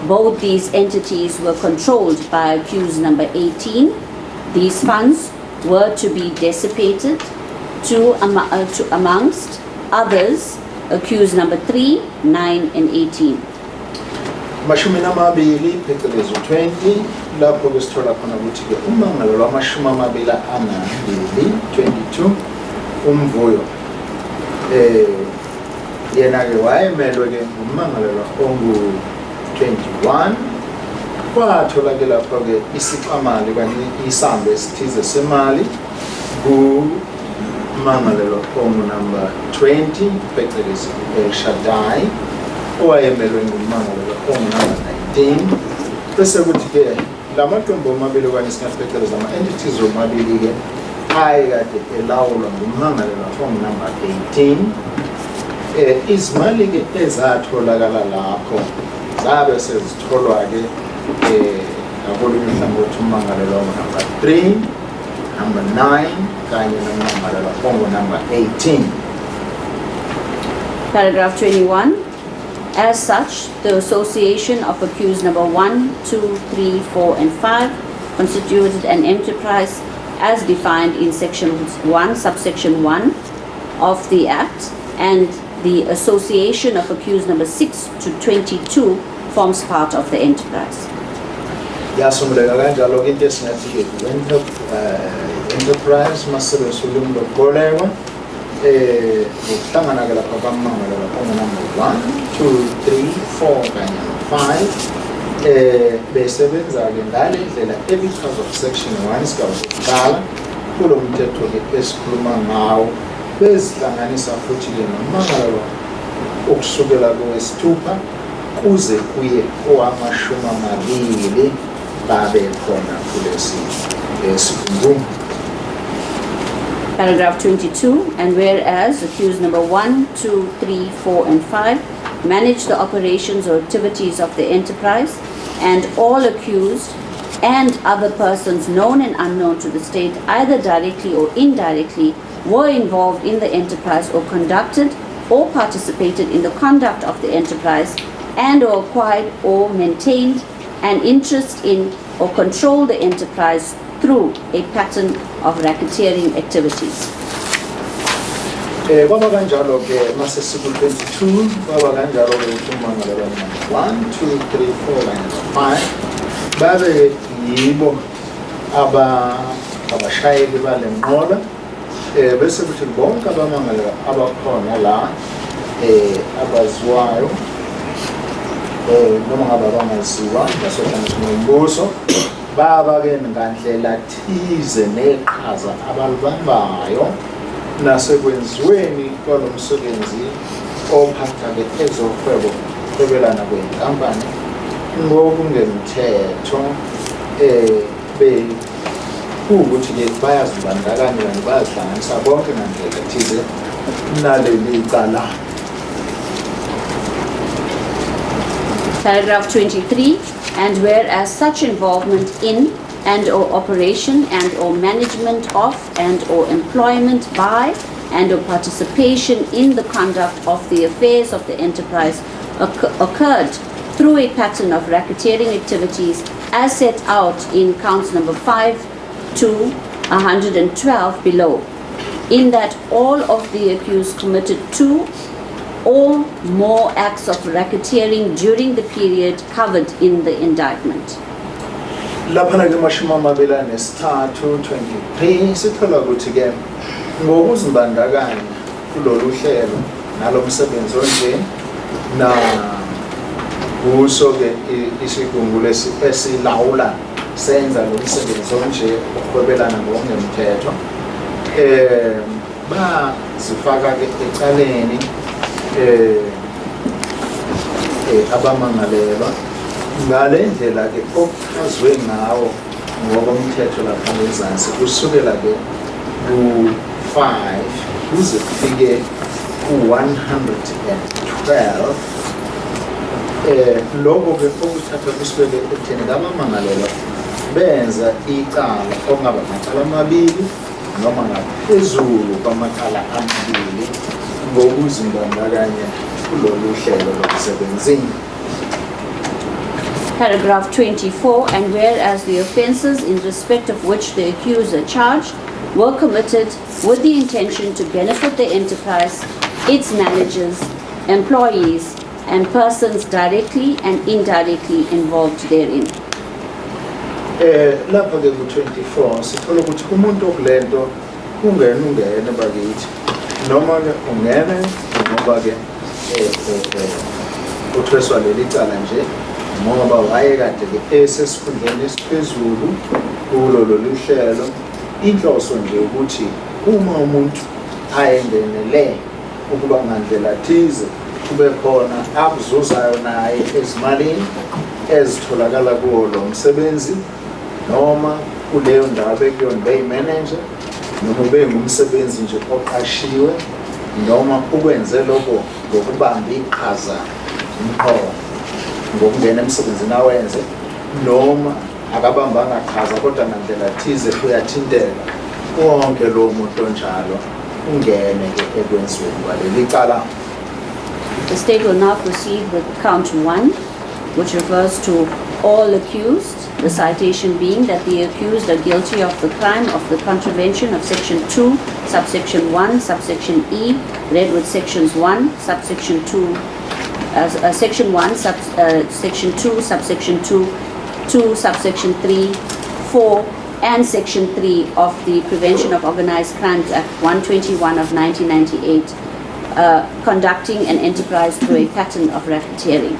Both these entities were controlled by accused number 18. These funds were to be dissipated to amongst others, accused number 3, 9, and 18. Mashumi namabili phecelezi 20 lapho kusithola khona ukuthi-ke umangalo lwamashumi amabili amabili 22 uMvuyo yena-ke wayemelwe-ke ngumangalelwa ongu-21 kwathola-ke lapho-ke isixamali kanye isamba esithize semali kumangalelwa ongunumber 20 phecelezi El Shaddai owayemelwe ngumangalelwa ongunumber 19 bese kuthi-ke la maqembu omabili okanye singathi phecelezi ama-entities omabili-ke ayekade elawulwa ngumangalelwa ongunumber 18 izimali-ke ezatholakala lapho zabe sezitholwa-ke ngakolunye uhlangothi umangalelwa ongunumber 3, number 9 kanye nomangalelwa ongunumber 18. Paragraph 21. As such, the association of accused number 1, 2, 3, 4, and 5 constituted an enterprise as defined in section 1, subsection 1 of the Act, and the association of accused number 6 to 22 forms part of the enterprise. Yasunguleka kanjalo into esingathi-ke enterprise masebenzisa ulimi lokubolekwa ngokuhlangana-ke lapha kwamangalelwa ongunumber 1, 2, 3, 4 kanye no-5 besebenza-ke ngale ndlela because of section 1 isigaba sokuqala kulo mthetho ke esikhuluma ngawo bezihlanganisa futhi ke nomangalo ukusukela kowesithupha kuze kuye owamashumi amabili babe khona kulesi sigungu. Paragraph 22, and whereas accused number 1, 2, 3, 4, and 5 manage the operations or activities of the enterprise, and all accused and other persons known and unknown to the state, either directly or indirectly, were involved in the enterprise or conducted or participated in the conduct of the enterprise, and or acquired or maintained an interest in or controlled the enterprise through a pattern of racketeering activities. Kwaba kanjalo ke mase siku 22 kwaba kanjalo ke umangalo 1 2 3 4 and 5 babe yibo abashayeli bale nqola bese kuthi bonke abamangalo abakhona la abaziwayo noma ngabe abangaziwa basohlanganiswa nombuso baba ke ngandlela thize neqhaza abalibambayo nasekwenziweni kwalomsebenzi ophatha ke ezohwebo kwebelana kwenkampani ngokungemthetho ukuthi ke bayazibandakanya kanye bayazihlanganisa bonke ngandlela thize naleli cala. Paragraph 23, and whereas such involvement in and or operation and or management of and or employment by and or participation in the conduct of the affairs of the enterprise occurred through a pattern of racketeering activities as set out in counts number 5 to 112 below, in that all of the accused committed two or more acts of racketeering during the period covered in the indictment. Lapha ke mashumi amabili anesithathu 23 sithola ukuthi ke ngokuzibandakanya kulolu hlelo nalomsebenzi onje na kuso ke isigungu esilawula senza lo msebenzi onje okwebelana ngokungemthetho bazifaka ke ecaleni abamangalelwa ngale ndlela ke okuchazwe ngawo ngokomthetho lapha ngezansi kusukela ke ku-5 kuze kufike ku-112 lokho ke okuthatha kusukele ekutheni abamangalelwa benza icala okungaba amacala amabili noma ngaphezulu kwamacala amabili ngokuzibandakanya kulolu hlelo lokusebenzini. Paragraph 24, and whereas the offences in respect of which the accused are charged were committed with the intention to benefit the enterprise, its managers, employees, and persons directly and indirectly involved therein. Lapha ke ku-24 sithola ukuthi umuntu okulento ungene bakithi noma ke ungene ngoba ke uthweswa leli cala nje ngoba wayekade ke esesikhundleni esiphezulu kulo lolu hlelo. Inhloso nje ukuthi uma umuntu ayengenele ukuba ngandlela thize kube khona akuzuzayo naye ezimalini ezitholakala kuwo lo msebenzi noma kuleyo ndawo bekuyona beyi-manager noma bengumsebenzi nje oqashiwe noma ukwenze lokho ngokubamba iqhaza umqondo ngokungena emsebenzini awenze noma akabambanga qhaza kodwa ngandlela thize uyathintela wonke lo muntu onjalo ungene ke ekwenziweni kwaleli cala. The state will now proceed with count 1, which refers to all accused, the citation being that the accused are guilty of the crime of the contravention of section 2, subsection 1, subsection E, read with sections 1, subsection 2, section 1, section 2, subsection 2, 2, subsection 3, 4, and section 3 of the Prevention of Organized Crimes Act 121 of 1998, conducting an enterprise through a pattern of racketeering.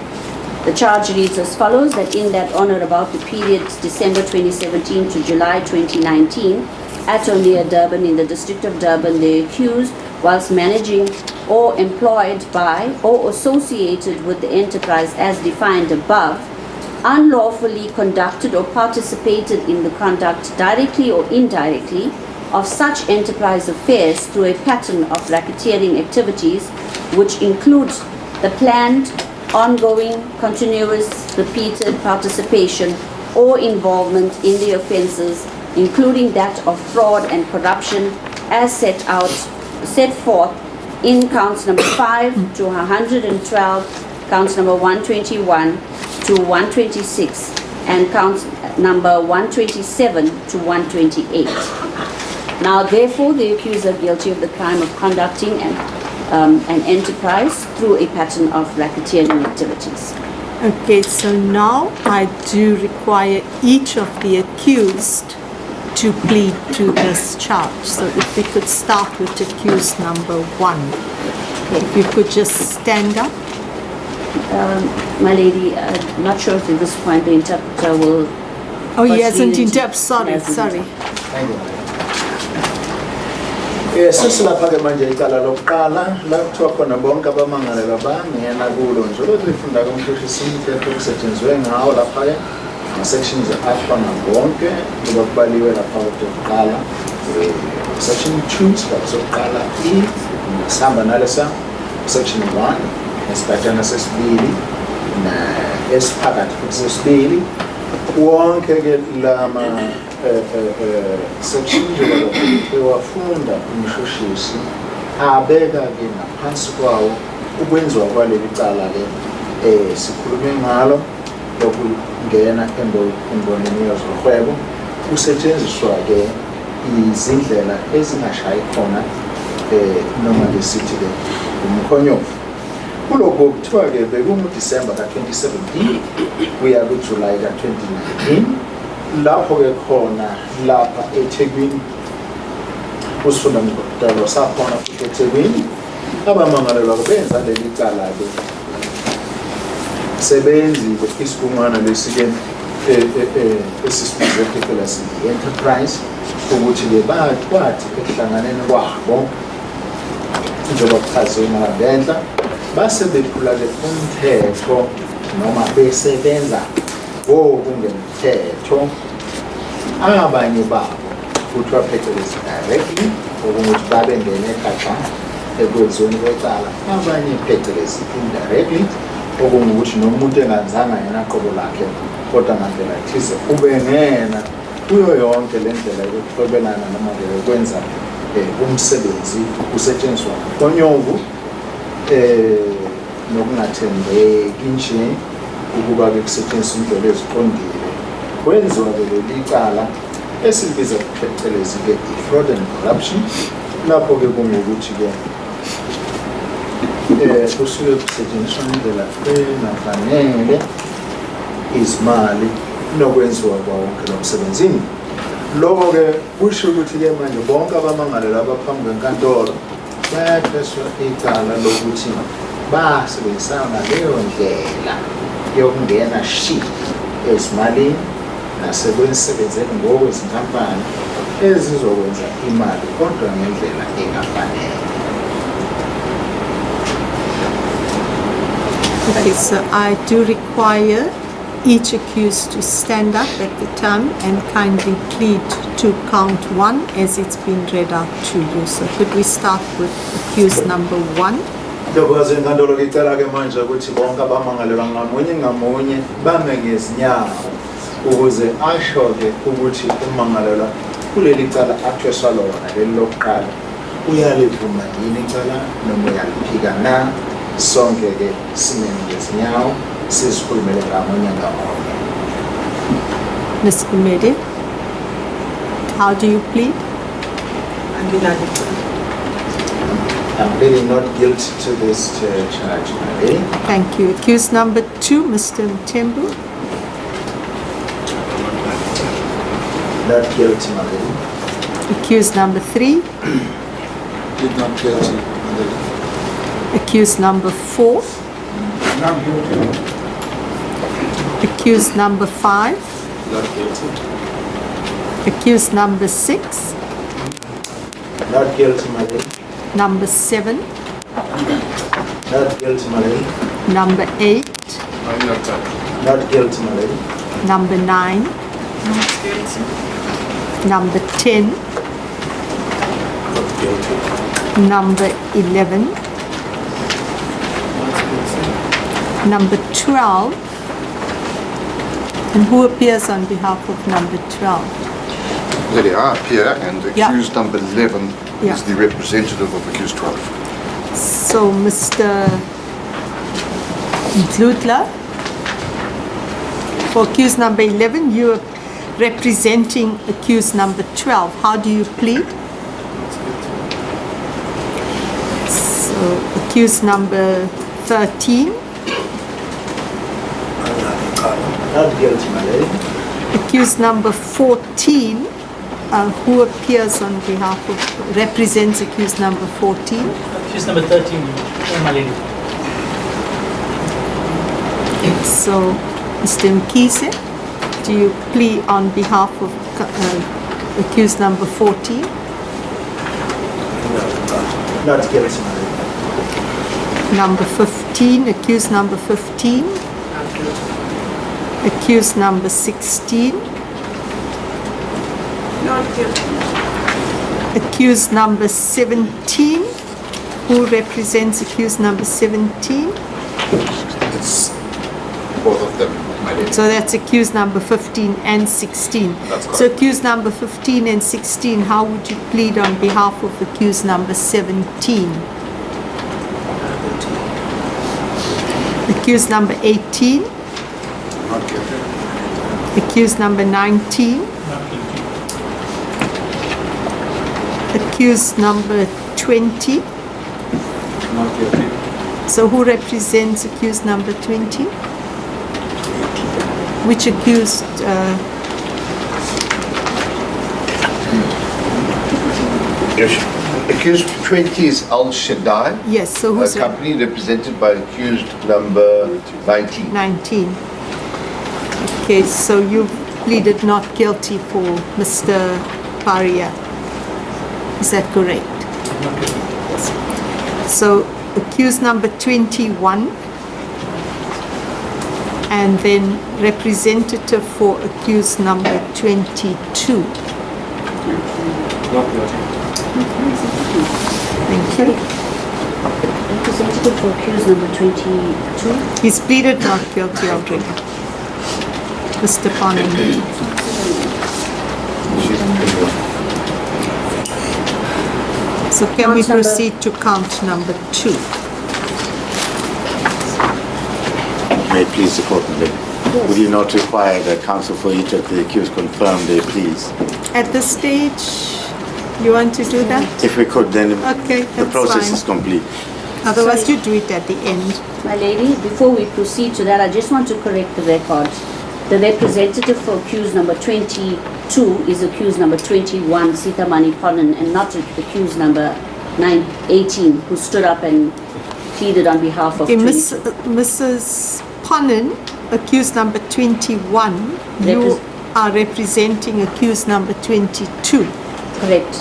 The charge reads as follows: that in that on or about the period December 2017 to July 2019, Attorney at Durban in the District of Durban, the accused, whilst managing or employed by or associated with the enterprise as defined above, unlawfully conducted or participated in the conduct directly or indirectly of such enterprise affairs through a pattern of racketeering activities, which includes the planned, ongoing, continuous, repeated participation or involvement in the offences, including that of fraud and corruption, as set forth in counts number 5 to 112, counts number 121 to 126, and counts number 127 to 128. Now, therefore, the accused are guilty of the crime of conducting an enterprise through a pattern of racketeering activities. Okay, so now I do require each of the accused to plead to this charge. So if we could start with accused number 1. If you could just stand up. My lady, I'm not sure if at this point the interpreter will... Oh, he hasn't proceed. interpreted. Sorry. Thank you. Sesilapha-ke manje icala lokuqala la kuthiwa khona bonke abamangalelwa bangena kulo nje lifunda kumthethisimithetho okusetshenziswe ngawo laphaya ama-sections afana bonke njengoba kubaliwe lapha kokuqala section 2 sigaba sokuqala sihamba nalesa section 1 esigatshana sesibili esiphakathi futhi sesibili wonke-ke lama section ewafunda umshushisi abeka-ke ngaphansi kwawo ukwenziwa kwaleli cala-ke sikhulume ngalo lokungena embonini yezohwebo kusetshenziswa-ke izindlela ezingashayi khona noma ngesithi-ke umkhonyovu. Kulokho kuthiwa-ke bekungu-December ka-2017 kuya ku-July ka-2019 lapho-ke khona lapha eThekwini kusifunda mdalo sakhona futhi eThekwini abamangalelwa benza leli cala-ke sebenzile isibungwana lesi-ke esisibize phecelezi enterprise ukuthi-ke kwathi ekuhlanganeni kwabo njengoba kuchaziwe ngabenhla base bephula-ke umthetho noma besebenza ngokungemthetho abanye babo futhi baphecelezi directly okungukuthi babengene egaxa ekwenziweni kwecala, abanye phecelezi indirectly okungukuthi nomuntu engazanga yena qobo lakhe kodwa ngandlela thize ubengena kuyo yonke le ndlela yokuhlobelana noma yokwenza umsebenzi kusetshenziswa konyovu nokungathembeki nje ukuba-ke kusetshenziswa indlela eziqondile kwenziwa-ke leli cala esilibiza phecelezi-ke i-fraud and corruption lapho-ke kungukuthi-ke kusuke kusetshenziswa indlela engafanele izimali nokwenziwa kwawonke lo msebenzini. Lokho-ke kusho ukuthi-ke manje bonke abamangalelwa abaphambi kwenkantolo bayathweswa icala lokuthi basebenzisana ngaleyo ndlela yokungena shi ezimalini nasekwensebenzeni ngokwezinkampani ezizokwenza imali kodwa ngendlela engafanele. Okay, so I do require each accused to stand up at the time and kindly plead to count 1 as it's been read out to you. So could we start with accused number 1? Ntokoze inkantolo icela-ke manje ukuthi bonke abamangalelwa ngamunye bame ngezinyawo ukuze asho-ke ukuthi umangalelwa kuleli cala athweswa lona leli lokuqala uyalivuma yini icala noma uyaliphika na. Sonke-ke simeme ngezinyawo sizikhulumele ngamunye ngamunye. Ms. Gumede, how do you plead? I'm pleading not guilty to this charge, my lady. Thank you. Accused number 2, Mr. Mtembu. Not guilty, my lady. Accused number 3. Plead not guilty, my lady. Accused number 4. Not guilty. Accused number 5. Not guilty. Accused number 6. Not guilty, my lady. Number 7, Not guilty, my lady. number 8, Not guilty, my lady. number 9, number 10, Not guilty. number 11, number 12, and who appears on behalf of number 12? Lady, I appear, and Yeah. accused number 11 Yeah. is the representative of accused 12. So, Mr. Dludla, for accused number 11, you are representing accused number 12. How do you plead? So, accused number 13, Not guilty, my lady. accused number 14, who appears on behalf of, represents accused number 14. Accused number 13, my lady. So, Mr. Mkise, do you plead on behalf of accused number 14? Not guilty, my lady. Number 15, accused number 15. Accused number 16. Not guilty. Accused number 17. Who represents accused number 17? It's both of them, my lady. So that's accused number 15 and 16. That's correct. So accused number 15 and 16, how would you plead on behalf of accused number 17? Accused number 18. Not guilty. Accused number 19. Accused number 20. Not guilty. So who represents accused number 20? Which accused? Accused 20 is Al Shaddai, Yes, so a who's company represented by accused number 19. 19? Okay, so you pleaded not guilty for Mr. Paria. Is that correct? So accused number 21 and then representative for accused number 22. Not guilty. Thank you. Representative for accused number 22. He's pleaded not guilty already. Mr. Panan. So can we Count number- proceed to count number 2? May it please the court, my lady. Would you not require the counsel for each of the accused confirm their pleas? At this stage, you want to do that? If we could, then Okay, the that's process fine. is complete. Otherwise, Sorry. you do it at the end. My lady, before we proceed to that, I just want to correct the record. The representative for accused number 22 is accused number 21, Sita Manipalan, and not accused number 18, who stood up and pleaded on behalf of Okay, 22. Mrs. Panan, accused number 21, you are representing accused number 22. Correct.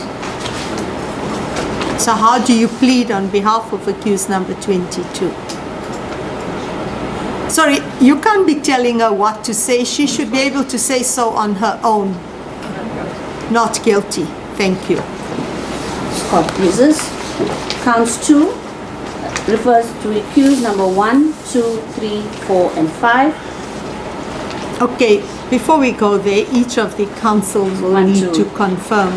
So how do you plead on behalf of accused number 22? Sorry, you can't be telling her what to say. She should be able to say so on her own. Not guilty. Thank you. Court pleases. Counts 2 refers to accused number 1, 2, 3, 4, and 5. Okay, before we go there, each of the counsels will One, need two. to confirm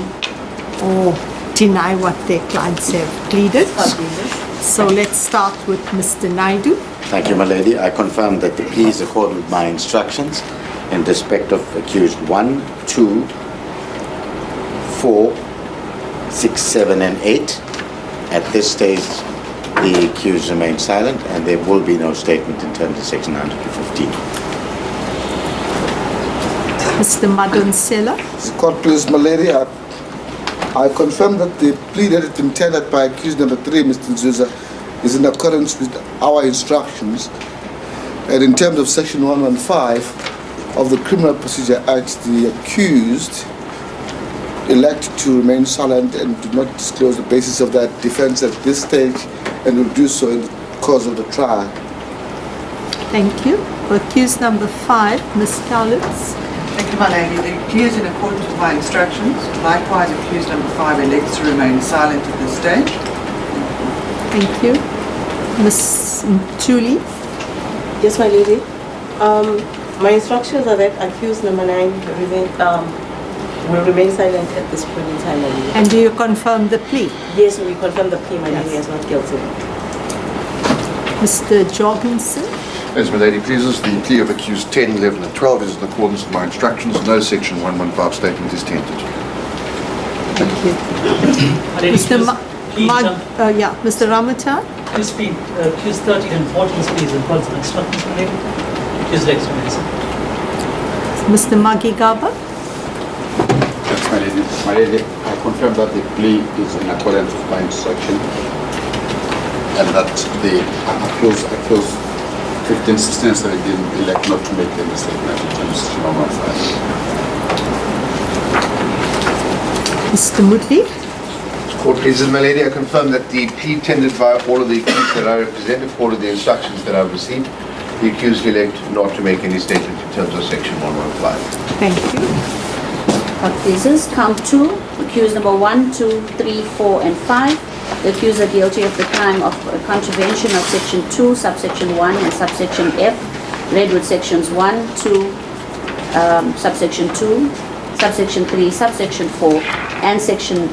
or deny what their clients have pleaded. Court pleases. So let's start with Mr. Naidu. Thank you, my lady. I confirm that the plea is according with my instructions in respect of accused 1, 2, 4, 6, 7, and 8. At this stage, the accused remains silent, and there will be no statement in terms of section 115. Mr. Madan Sela. Court, please, my lady, I confirm that the plea that is intended by accused number 3, Mr. Nzuza, is in accordance with our instructions. And in terms of section 115 of the Criminal Procedure Act, the accused elect to remain silent and do not disclose the basis of that defense at this stage, and will do so in the course of the trial. Thank you. Accused number 5, Ms. Cowlitz. Thank you, my lady. The accused, in accordance with my instructions, likewise accused number 5 elects to remain silent at this stage. Thank you. Ms. Julie. Yes, my lady. My instructions are that accused number 9 will remain silent at this point in time, my lady. And do you confirm the plea? Yes, we confirm the plea, my lady, as not guilty. Mr. Jorgensen. As my lady pleases, the plea of accused 10, 11 and 12 is in accordance with my instructions. No section 115 statement is tainted. Thank you. Mr. Ramatan. Please plead, accused 13 and 14 pleas in accordance with instructions, my lady. Accused elects to remain silent. Mr. Magigaba. Yes, my lady. My lady, I confirm that the plea is in accordance with my instruction, and that the accused 15, 16, 17 elect not to make any statement in terms of normal file. Mr. Mutli. Court pleases, my lady, I confirm that the plea tendered by all of the accused that I represent, all of the instructions that I've received, the accused elect not to make any statement in terms of section 115. Thank you. Court pleases. Count 2, accused number 1, 2, 3, 4 and 5. The accused are guilty of the crime of contravention of section 2, subsection 1 and subsection F, read with sections 1, 2, subsection 2, subsection 3, subsection 4 and section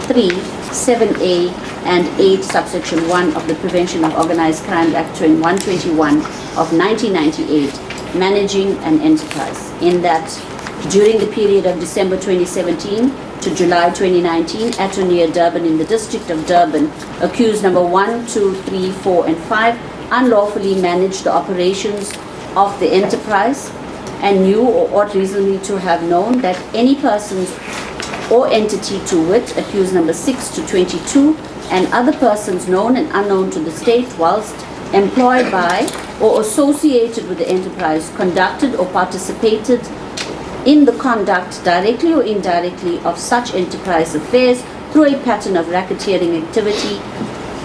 3, 7A and 8, subsection 1 of the Prevention of Organized Crime Act 121 of 1998, managing an enterprise, in that during the period of December 2017 to July 2019 at or near Durban in the district of Durban, accused number 1, 2, 3, 4 and 5 unlawfully managed the operations of the enterprise and knew or ought reasonably to have known that any persons or entity, to wit, accused number 6 to 22, and other persons known and unknown to the state whilst employed by or associated with the enterprise conducted or participated in the conduct, directly or indirectly, of such enterprise affairs through a pattern of racketeering activity,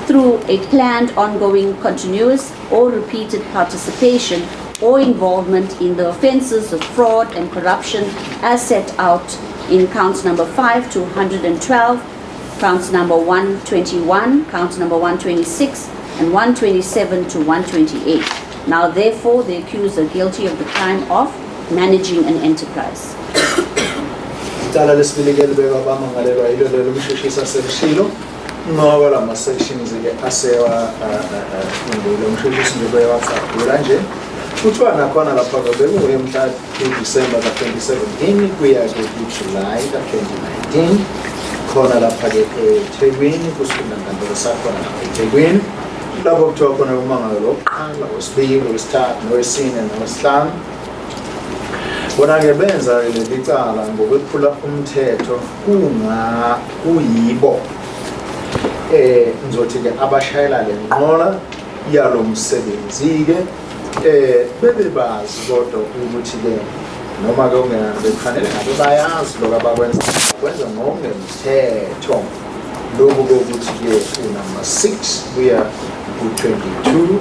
through a planned, ongoing, continuous, or repeated participation or involvement in the offences of fraud and corruption as set out in counts number 5 to 112, counts number 121, counts number 126, and 127 to 128. Now, therefore, the accused are guilty of the crime of managing an enterprise. Icala lesibili ke libekwa abamangalelwa yilo lelo mshushisa selishilo ngoba lama sections ke asewa lo mshushisi nje beyawacaphula nje kuthiwa nakhona lapha bekuye mhla December ka 2017 kuya ke July ka 2019 khona lapha ke eThekwini kusifunda nkantolo sakhona lapha eThekwini lapho kuthiwa khona umangalo oqala wesibili wesithathu nowesine nowesihlanu bona ke benza leli cala ngokwephula umthetho kuyibo ngizothi ke abashayela lenqola yalo msebenzi ke bebebazi kodwa ukuthi ke noma ke ungena bekufanele ngabe bayazi lokho abakwenza kwenza ngokungemthetho lokho ukuthi ke unumber 6 kuya ku-22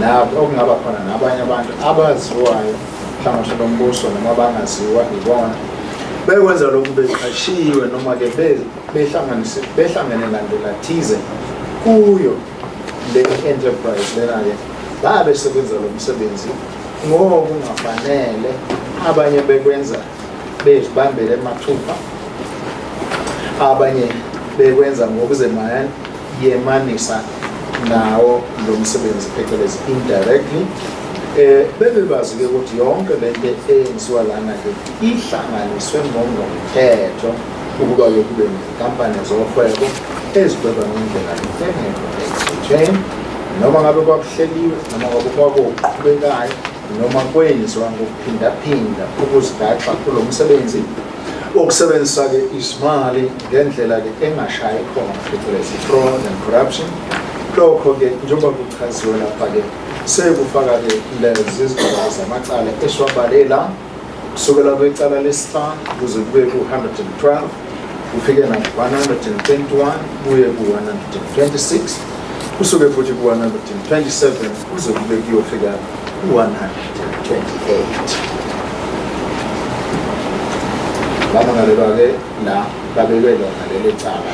lapho okungaba khona nabanye abantu abaziwayo hlangothi nombuso noma bangaziwa ibona bekwenza lokhu beqashiwe noma ke behlangene ngandlela thize kuyo le enterprise lena ke babe sebenza lo msebenzi ngokungafanele abanye bekwenza bezibambele emathupha abanye bekwenza ngokuzemana yemanisa nawo lo msebenzi phecelezi indirectly bebebazi ke ukuthi yonke lento eyenziwa lana ke ihlanganiswe ngomthetho ukuba kube inkampani zohwebo ezibheka ngendlela engekho noma ngabe kwakuhleliwe noma kwakuqhubekayo noma kwenziwa ngokuphindaphinda ukuzigaxa kulo msebenzi okusebenzisa ke izimali ngendlela ke engashayi khona phecelezi fraud and corruption lokho ke njengoba kuchaziwe lapha ke sekufaka ke lezi zigaba zamacala esiwabalela kusukela kwecala lesihlanu kuze kube ku-112 ufike na 121 kuye ku-126 kusuke futhi ku-127 kuze kube kuyofika ku-128. Bamangalelwa-ke la babeke lona leli cala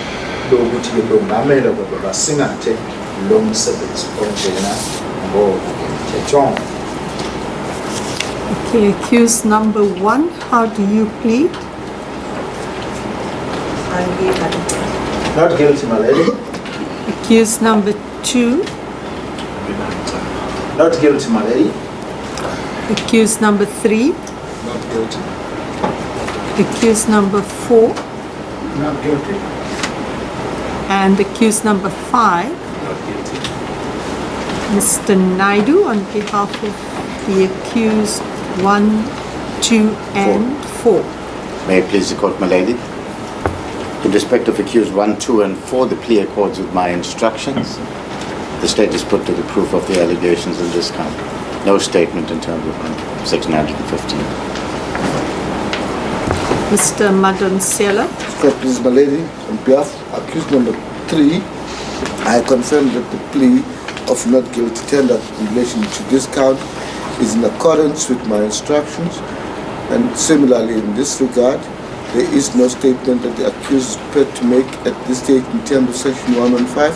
lokuthi-ke longamele kodwa basingathe lo msebenzi onjena ngokuthethonga. Okay, accused number 1, how do you plead? Not guilty, my lady. Accused number 2, Not guilty, my lady. accused number 3, Not guilty. accused number 4, Not guilty. and accused number 5. Not guilty. Mr. Naidu, on behalf of the accused 1, 2, and 4. May it please the court, my lady. In respect of accused 1, 2, and 4, the plea accords with my instructions. The state is put to the proof of the allegations in this count. No statement in terms of section 115. Mr. Madonsela, Please, my lady, on behalf of accused number 3, I confirm that the plea of not guilty tendered in relation to this count is in accordance with my instructions, and similarly in this regard, there is no statement that the accused is prepared to make at this stage in terms of section 115,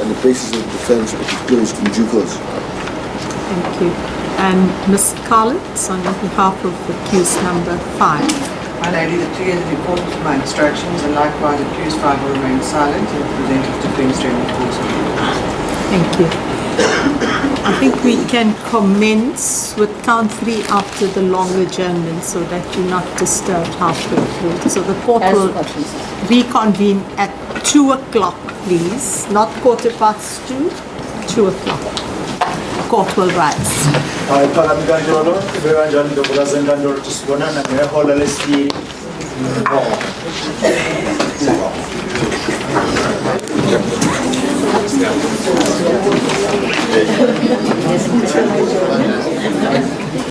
and the basis of defense will be closed in due course. thank you. And Ms. Collins, on behalf of accused number 5. My lady, the plea is in accordance with my instructions, and likewise accused 5 will remain silent and present his defence during the course of the evidence. Thank you. I think we can commence with count 3 after the long adjournment so that you're not disturbed halfway through. So the court As will what we said. reconvene at 2 o'clock, please. Not 2:15, 2 o'clock. Court will rise. Phakathi kanjalo ibe kanjani ntombazane enkantolo ukuthi sibonana ngehola lesibili.